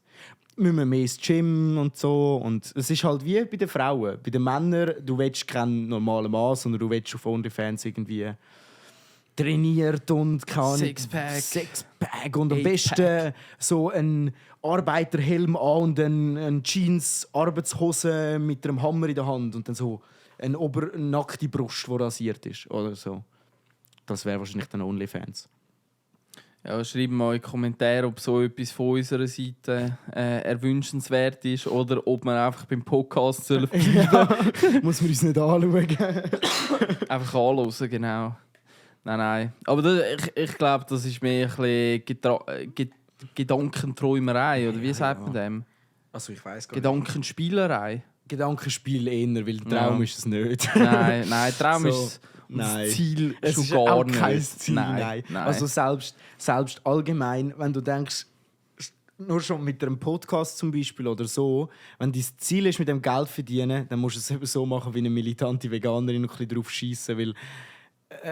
wir mehr ins Gym und so. Und es ist halt wie bei den Frauen. Bei den Männern, du willst keinen normalen Mann, sondern du willst auf OnlyFans irgendwie trainiert und kann Sixpack und am besten so einen Arbeiterhelm an und eine Jeans-Arbeitshose mit einem Hammer in der Hand und dann so eine nackte Brust, die rasiert ist oder so. Das wäre wahrscheinlich dann OnlyFans. Ja, schreibt mal in die Kommentare, ob so etwas von unserer Seite erwünschenswert ist oder ob wir einfach beim Podcast sollen Ja, muss man uns nicht anschauen. einfach anhören, genau. Nein. Aber ich glaube, das ist mehr ein bisschen Gedankenträumerei, oder wie sagt man dem? Also ich weiß gar Gedankenspielerei? Gedankenspiel eher, weil Traum Ja. ist es nicht. Nein, Traum So, ist nein. das Ziel Es schon ist gar auch nicht. kein Ziel, nein. Nein. Also selbst allgemein, wenn du denkst, nur schon mit einem Podcast zum Beispiel oder so, wenn dein Ziel ist, mit dem Geld verdienen, dann musst du es eben so machen wie eine militante Veganerin und ein bisschen drauf schiessen, weil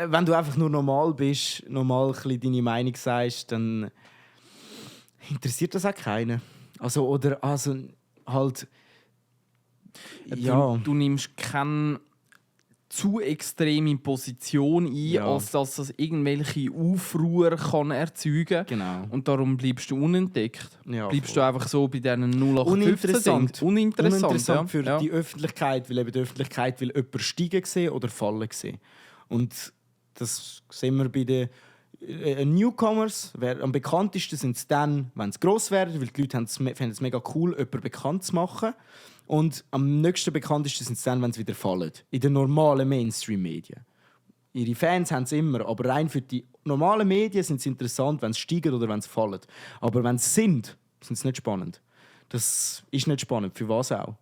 wenn du einfach nur normal bist, normal ein bisschen deine Meinung sagst, dann interessiert das auch keinen. Also halt... Ja. Du nimmst keine zu extreme Position ein, Ja. als dass das irgendwelche Aufruhr kann erzeugen kann. Genau. Und darum bleibst du unentdeckt. Ja, bleibst voll. du einfach so bei diesen 0815 Uninteressant. Uninteressant ja. für Ja. die Öffentlichkeit, weil eben die Öffentlichkeit will jemanden steigen sehen oder fallen sehen. Und das sehen wir bei den Newcomers. Am bekanntesten sind es dann, wenn sie gross werden, weil die Leute finden es mega cool, jemanden bekannt zu machen. Und am nächsten bekanntesten sind es dann, wenn sie wieder fallen. In den normalen Mainstream-Medien. Ihre Fans haben es immer, aber rein für die normalen Medien sind sie interessant, wenn sie steigen oder wenn sie fallen. Aber wenn sie sind sie nicht spannend. Das ist nicht spannend, für was auch.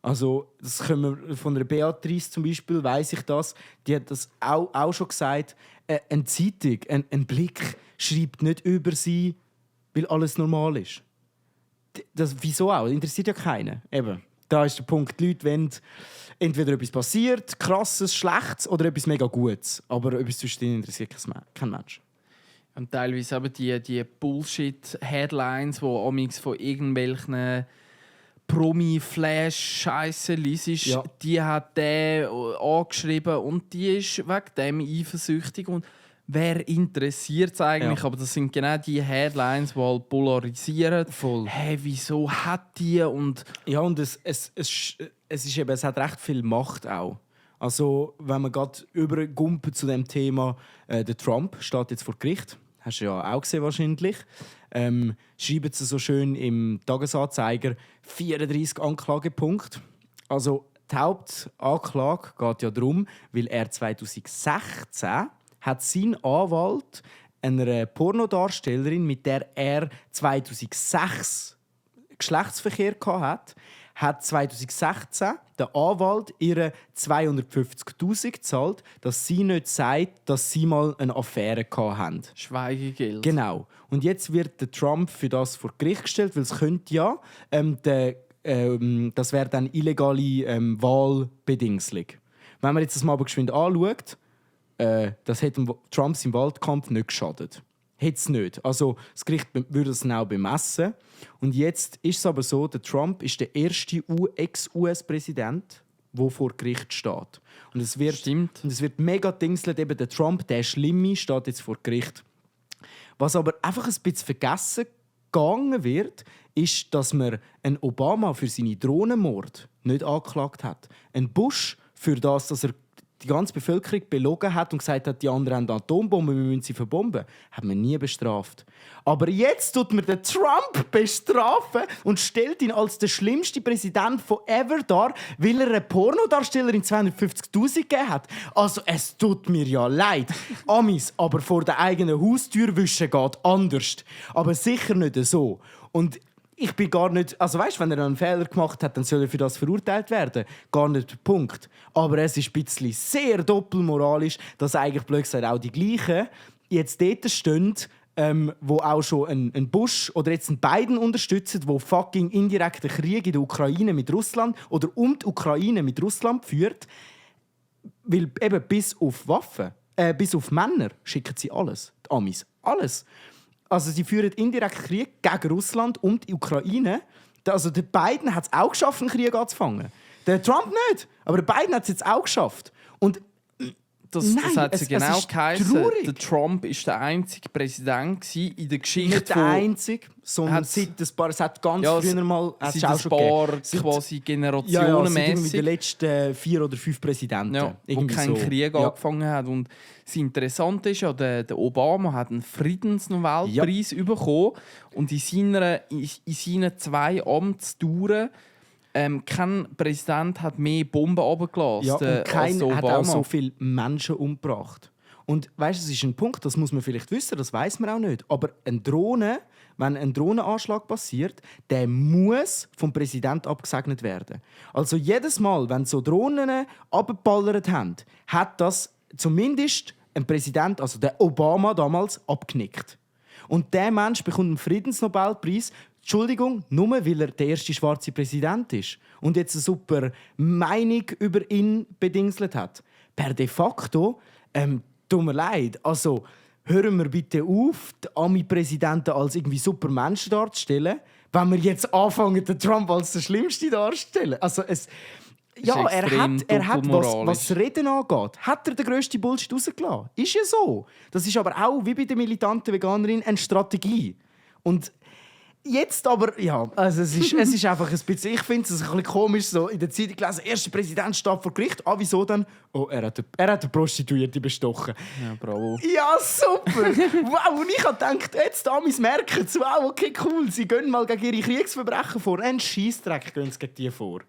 Also, das können wir von der Beatrice zum Beispiel, weiss ich das, die hat das auch schon gesagt. Eine Zeitung, ein Blick schreibt nicht über sie, weil alles normal ist. Wieso auch? Das interessiert ja keinen. Eben, da ist der Punkt. Die Leute wollen entweder etwas passiert, krasses, schlechtes oder etwas mega Gutes. Aber etwas zwischendrin interessiert kein Mensch. Und teilweise eben die Bullshit-Headlines, die amigs von irgendwelchen Promi-Flash-Scheiße liest, Ja. die hat der angeschrieben und die ist wegen dem eifersüchtig. Und wer interessiert es eigentlich? Ja. Aber das sind genau die Headlines, die halt polarisieren. Voll. Hey, wieso hat die? Und Ja, und es hat recht viel Macht auch. Also, wenn man gerade übergumpen zu dem Thema, der Trump steht jetzt vor Gericht. Hast du ja auch gesehen wahrscheinlich. Schreiben sie so schön im Tagesanzeiger 34 Anklagepunkte. Also die Hauptanklage geht ja darum, weil er 2016 hat sein Anwalt einer Pornodarstellerin, mit der er 2006 Geschlechtsverkehr hatte, hat 2016 der Anwalt ihr 250'000 gezahlt, dass sie nicht sagt, dass sie mal eine Affäre hatten. Schweigegeld. Genau. Und jetzt wird der Trump für das vor Gericht gestellt, weil es könnte ja, das wäre dann illegale Wahlbedingung. Wenn man jetzt das mal aber geschwind anschaut, das hätte dem Trump im Wahlkampf nicht geschadet. Hätte es nicht. Also das Gericht würde es auch bemessen. Und jetzt ist es aber so, der Trump ist der erste Ex-US-Präsident, der vor Gericht steht. Und es wird, Stimmt. und es wird mega dingselt, eben der Trump, der Schlimme, steht jetzt vor Gericht. Was aber einfach ein bisschen vergessen gegangen wird, ist, dass man einen Obama für seine Drohnenmord nicht angeklagt hat. Ein Bush für das, dass er die ganze Bevölkerung belogen hat und gesagt hat, die anderen haben Atombomben, wir müssen sie verbomben, hat man nie bestraft. Aber jetzt tut man den Trump bestrafen und stellt ihn als den schlimmsten Präsident von ever dar, weil er eine Pornodarstellerin 250'000 gegeben hat. Also es tut mir ja leid. Amis, aber vor der eigenen Haustür wischen geht anders. Aber sicher nicht so. Und ich bin gar nicht, also weißt, wenn er einen Fehler gemacht hat, dann soll er für das verurteilt werden. Gar nicht der Punkt. Aber es ist ein bisschen sehr doppelmoralisch, dass eigentlich blöd gesagt auch die gleichen jetzt dort stehen, wo auch schon ein Bush oder jetzt ein Biden unterstützen, wo fucking indirekten Krieg in der Ukraine mit Russland oder die Ukraine mit Russland führt, weil eben bis auf Waffen, bis auf Männer schicken sie alles, die Amis, alles. Also sie führen indirekt Krieg gegen Russland und die Ukraine. Also der Biden hat es auch geschafft, einen Krieg anzufangen. Der Trump nicht, aber der Biden hat es jetzt auch geschafft. Und Das hat sie genau geheißen. Der Trump war der einzige Präsident in der Geschichte. Nicht der einzige, sondern seit ein paar, es hat ganz früher mal es auch schon gegeben. quasi Seit generationenmäßig. die letzten 4 oder 5 Präsidenten. Ja, wo Irgendwie kein so. Krieg Ja. angefangen hat. Und das Interessante ist ja, der Obama hat einen Friedensnobelpreis bekommen und in seinen 2 Amtsdauern kein Präsident hat mehr Bomben runtergelassen Ja, und als keiner hat Obama. auch so viele Menschen umgebracht. Und weißt, das ist ein Punkt, das muss man vielleicht wissen, das weiß man auch nicht. Aber wenn ein Drohnenanschlag passiert, der muss vom Präsidenten abgesegnet werden. Also jedes Mal, wenn so Drohnen abgeballert haben, hat das zumindest ein Präsident, also der Obama damals, abgenickt. Und der Mensch bekommt einen Friedensnobelpreis, Entschuldigung, nur weil er der erste schwarze Präsident ist und jetzt eine super Meinung über ihn bedingselt hat. Per de facto, tut mir leid, also hören wir bitte auf, die Ami-Präsidenten als irgendwie super Menschen darzustellen, wenn wir jetzt anfangen, den Trump als den Schlimmsten darzustellen. Also ja, er hat was das Reden angeht, hat er den grössten Bullshit rausgelassen. Ist ja so. Das ist aber auch, wie bei der militanten Veganerin, eine Strategie. Und jetzt aber, ja, also es ist einfach ein bisschen, ich finde es ein bisschen komisch, so in der Zeitung gelesen, erster Präsident steht vor Gericht, wieso dann? Oh, er hat eine Prostituierte bestochen. Ja, bravo. Ja, super! Wow, und ich habe gedacht, jetzt Amis merken es, wow, okay, cool, sie gehen mal gegen ihre Kriegsverbrechen vor, einen Scheissdreck gehen sie gegen die vor.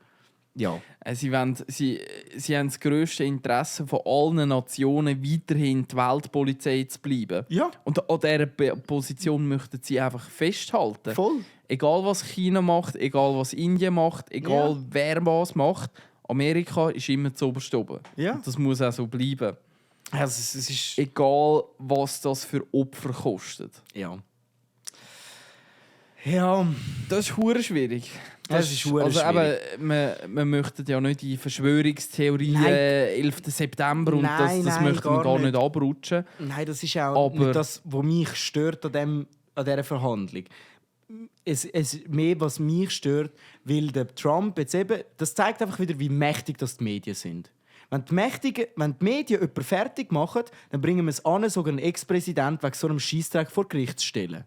Ja. Sie haben das grösste Interesse von allen Nationen, weiterhin die Weltpolizei zu bleiben. Ja. Und an dieser Position möchten sie einfach festhalten. Voll. Egal was China macht, egal was Indien macht, egal wer was macht, Amerika ist immer zu oberst oben. Ja. Und das muss auch so bleiben. Also, es ist... Egal was das für Opfer kostet. Ja. Ja. Das ist hure schwierig. Das ist hure also schwierig. man möchte ja nicht die Verschwörungstheorien Nein. 11. September und Nein, das möchte man gar nicht abrutschen. Nein, das ist auch nicht das, was mich stört an dieser Verhandlung. Mehr, was mich stört, weil der Trump jetzt eben, das zeigt einfach wieder, wie mächtig das die Medien sind. Wenn die Medien jemanden fertig machen, dann bringen wir es an, sogar einen Ex-Präsident wegen so einem Scheissdreck vor Gericht zu stellen.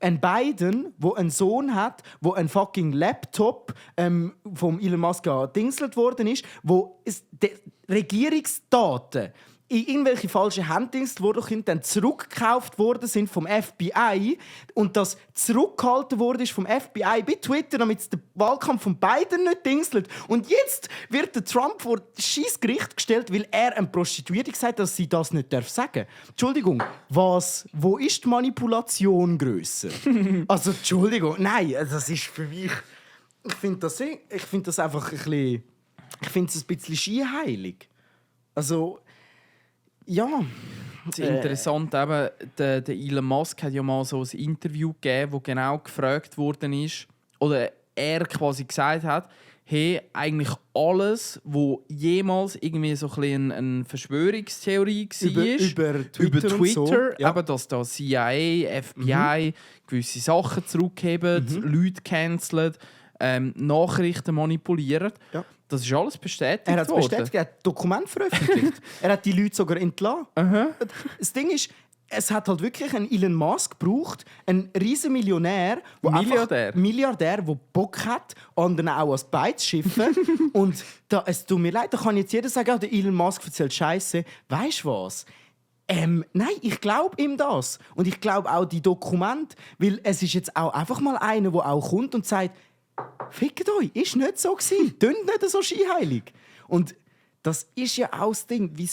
Ein Biden, der einen Sohn hat, wo ein fucking Laptop vom Elon Musk gedingselt worden ist, wo die Regierungsdaten in irgendwelche falschen Hände worden dann zurückgekauft worden sind vom FBI und das zurückgehalten worden ist vom FBI bei Twitter, damit der Wahlkampf von Biden nicht dingselt. Und jetzt wird der Trump vor das Scheissgericht gestellt, weil er eine Prostituierte gesagt hat, dass sie das nicht sagen darf. Entschuldigung, wo ist die Manipulation grösser? Also, Entschuldigung, nein, das ist für mich... Ich finde das einfach ein bisschen... Ich finde es ein bisschen scheinheilig. Also... Ja. Es ist interessant, eben, der Elon Musk hat ja mal so ein Interview gegeben, wo genau gefragt worden ist, oder er quasi gesagt hat, hey, eigentlich alles, wo jemals irgendwie so ein eine Verschwörungstheorie war, über Twitter, so. Ja. Eben, dass da CIA, FBI gewisse Sachen zurückheben, Leute canceln, Nachrichten manipulieren. Ja. Das ist alles bestätigt Er hat es worden. bestätigt, er hat ein Dokument veröffentlicht. Er hat die Leute sogar entlassen. Das Ding ist, es hat halt wirklich einen Elon Musk gebraucht, einen riesen Milliardär, der Bock hat, anderen auch als Bein zu schiffen. Und es tut mir leid, da kann jetzt jeder sagen, der Elon Musk erzählt Scheiße. Weißt du was? Nein, ich glaube ihm das. Und ich glaube auch die Dokumente, weil es ist jetzt auch einfach mal einer, der auch kommt und sagt, fickt euch, ist nicht so gewesen. Tönt nicht so scheinheilig. Und das ist ja auch das Ding, wie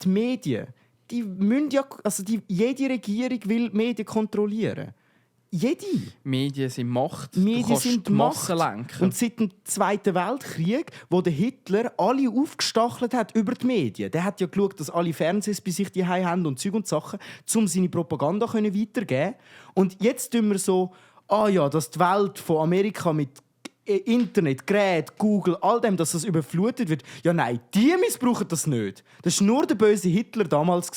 die Medien, die müssen ja, also jede Regierung will die Medien kontrollieren. Jede. Medien sind Macht. Medien du kannst sind die Macht. Massen lenken. Und seit dem Zweiten Weltkrieg, wo der Hitler alle aufgestachelt hat über die Medien, der hat ja geschaut, dass alle Fernsehs bei sich die haben und Zeug und Sachen, um seine Propaganda weiterzugeben. Und jetzt tun wir so, dass die Welt von Amerika mit Internet, Gerät, Google, all dem, dass das überflutet wird. Ja, nein, die missbrauchen das nicht. Das war nur der böse Hitler damals.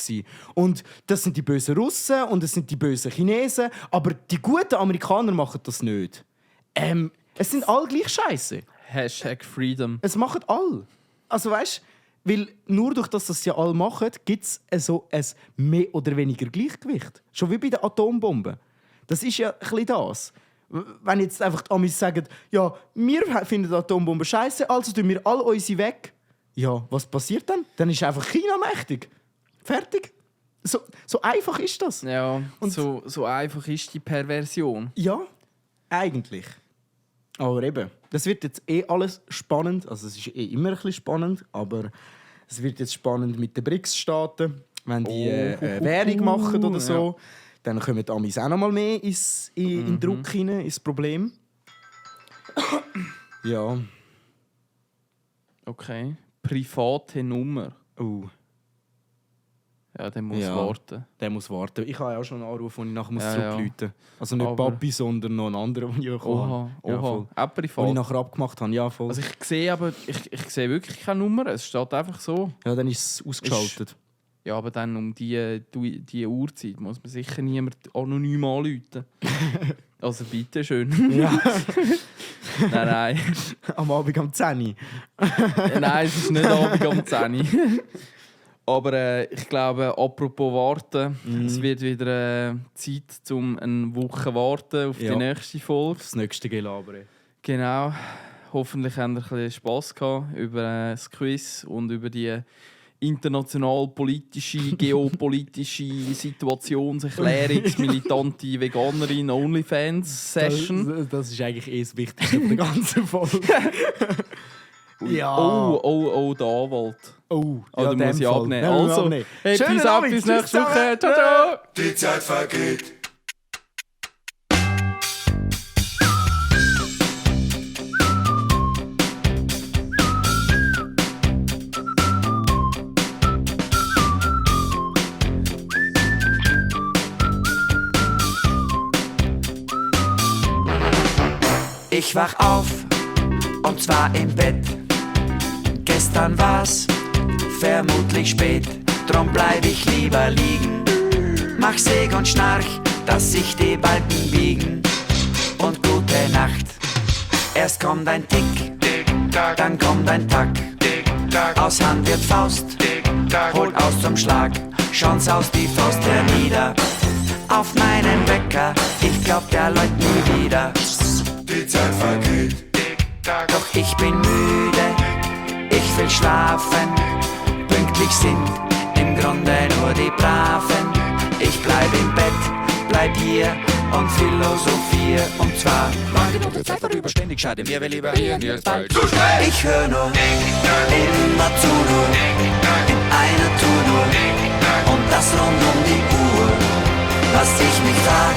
Und das sind die bösen Russen und das sind die bösen Chinesen. Aber die guten Amerikaner machen das nicht. Es sind alle gleich Scheiße. #Freedom. Es machen alle. Also weißt du, weil nur durch das, dass sie alle machen, gibt es so ein mehr oder weniger Gleichgewicht. Schon wie bei der Atombombe. Das ist ja ein bisschen das. Wenn jetzt einfach die Amis sagen, ja, wir finden die Atombombe scheiße, also tun wir alle unsere weg. Ja, was passiert dann? Dann ist einfach China mächtig. Fertig. So einfach ist das. Ja, Und so einfach ist die Perversion. Ja, eigentlich. Aber eben, das wird jetzt alles spannend. Also es ist immer ein bisschen spannend, aber es wird jetzt spannend mit den BRICS-Staaten, wenn die Währung machen oder so. Ja. Dann kommen die Amis auch noch mal mehr in den Druck hinein, ins Problem. Ja. Okay. Private Nummer. Ja, der muss warten. Der muss warten. Ich habe ja auch schon einen Anruf, den ich nachher zurückrufen muss. Also nicht Aber Papi, sondern noch einen anderen, den ich Oha. Auch privat. Den ich nachher abgemacht habe. Ja, voll. Also ich sehe wirklich keine Nummer. Es steht einfach so. Ja, dann ist es ausgeschaltet. Ja, aber dann um die Uhrzeit muss man sicher niemand anonym anrufen. Also bitteschön. Ja. Nein. Am Abend um 10 Uhr. Nein, es ist nicht Abend um 10 Uhr. Aber ich glaube, apropos warten, es wird wieder Zeit, um eine Woche warten auf die nächste Folge. Das nächste Gelaber. Genau. Hoffentlich habt ihr ein bisschen Spass gehabt über das Quiz und über die international-politische, geopolitische Situationserklärungs militante Veganerin OnlyFans-Session. Das ist eigentlich das Wichtigste der ganzen Folge. Ja. Oh, der Anwalt. Oh, ja, du musst ich abnehmen. Also, hey, schönen bis ab, Abend, bis nächste Woche. Ciao, ciao. Die Zeit vergeht. Ich wach auf, und zwar im Bett. Gestern war's vermutlich spät, drum bleib ich lieber liegen. Mach Säg und Schnarch, dass sich die Balken biegen. Und gute Nacht. Erst kommt ein Tick, dann kommt ein Tack. Aus Hand wird Faust, holt aus zum Schlag. Schon saust die Faust hernieder auf meinen Wecker. Ich glaub, der läuft nie wieder. Die Zeit vergeht. Doch ich bin müde, ich will schlafen. Pünktlich sind im Grunde nur die Braven. Ich bleib im Bett, bleib hier und philosophier. Und zwar lang genug die Zeit vorüber, ständig schade mir, wer lieber hier als bald. Ich hör nur, immer zu nur, in einer Tour nur. Und das rund um die Uhr. Was ich mich frag,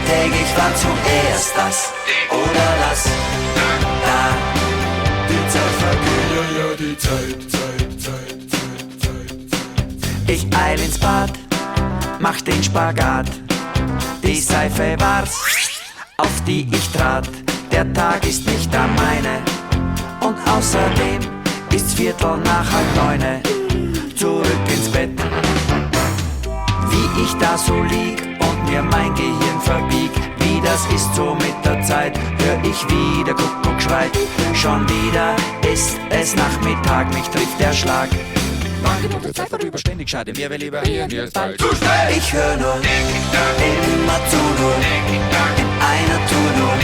täglich war zuerst das oder das. Da, Die Zeit vergeht. Ja, die Zeit. ich eil ins Bad, mach den Spagat. Die Seife war's, auf die ich trat. Der Tag ist nicht der meine. Und außerdem ist's 9:15. Zurück ins Bett. Wie ich da so lieg und mir mein Gehirn verbieg. Wie das ist so mit der Zeit, hör ich wieder Kuckuck schreit. Schon wieder ist es Nachmittag, mich trifft der Schlag. Lang genug die Zeit vorüber, ständig schade mir, wer lieber hier als bald. Ich hör nur, immer zu nur, in einer Tour nur.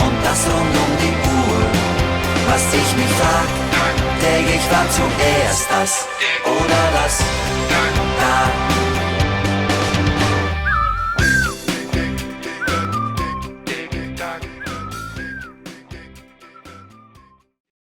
Und das rund um die Uhr. Was ich mich frag, täglich war zuerst das oder das. Da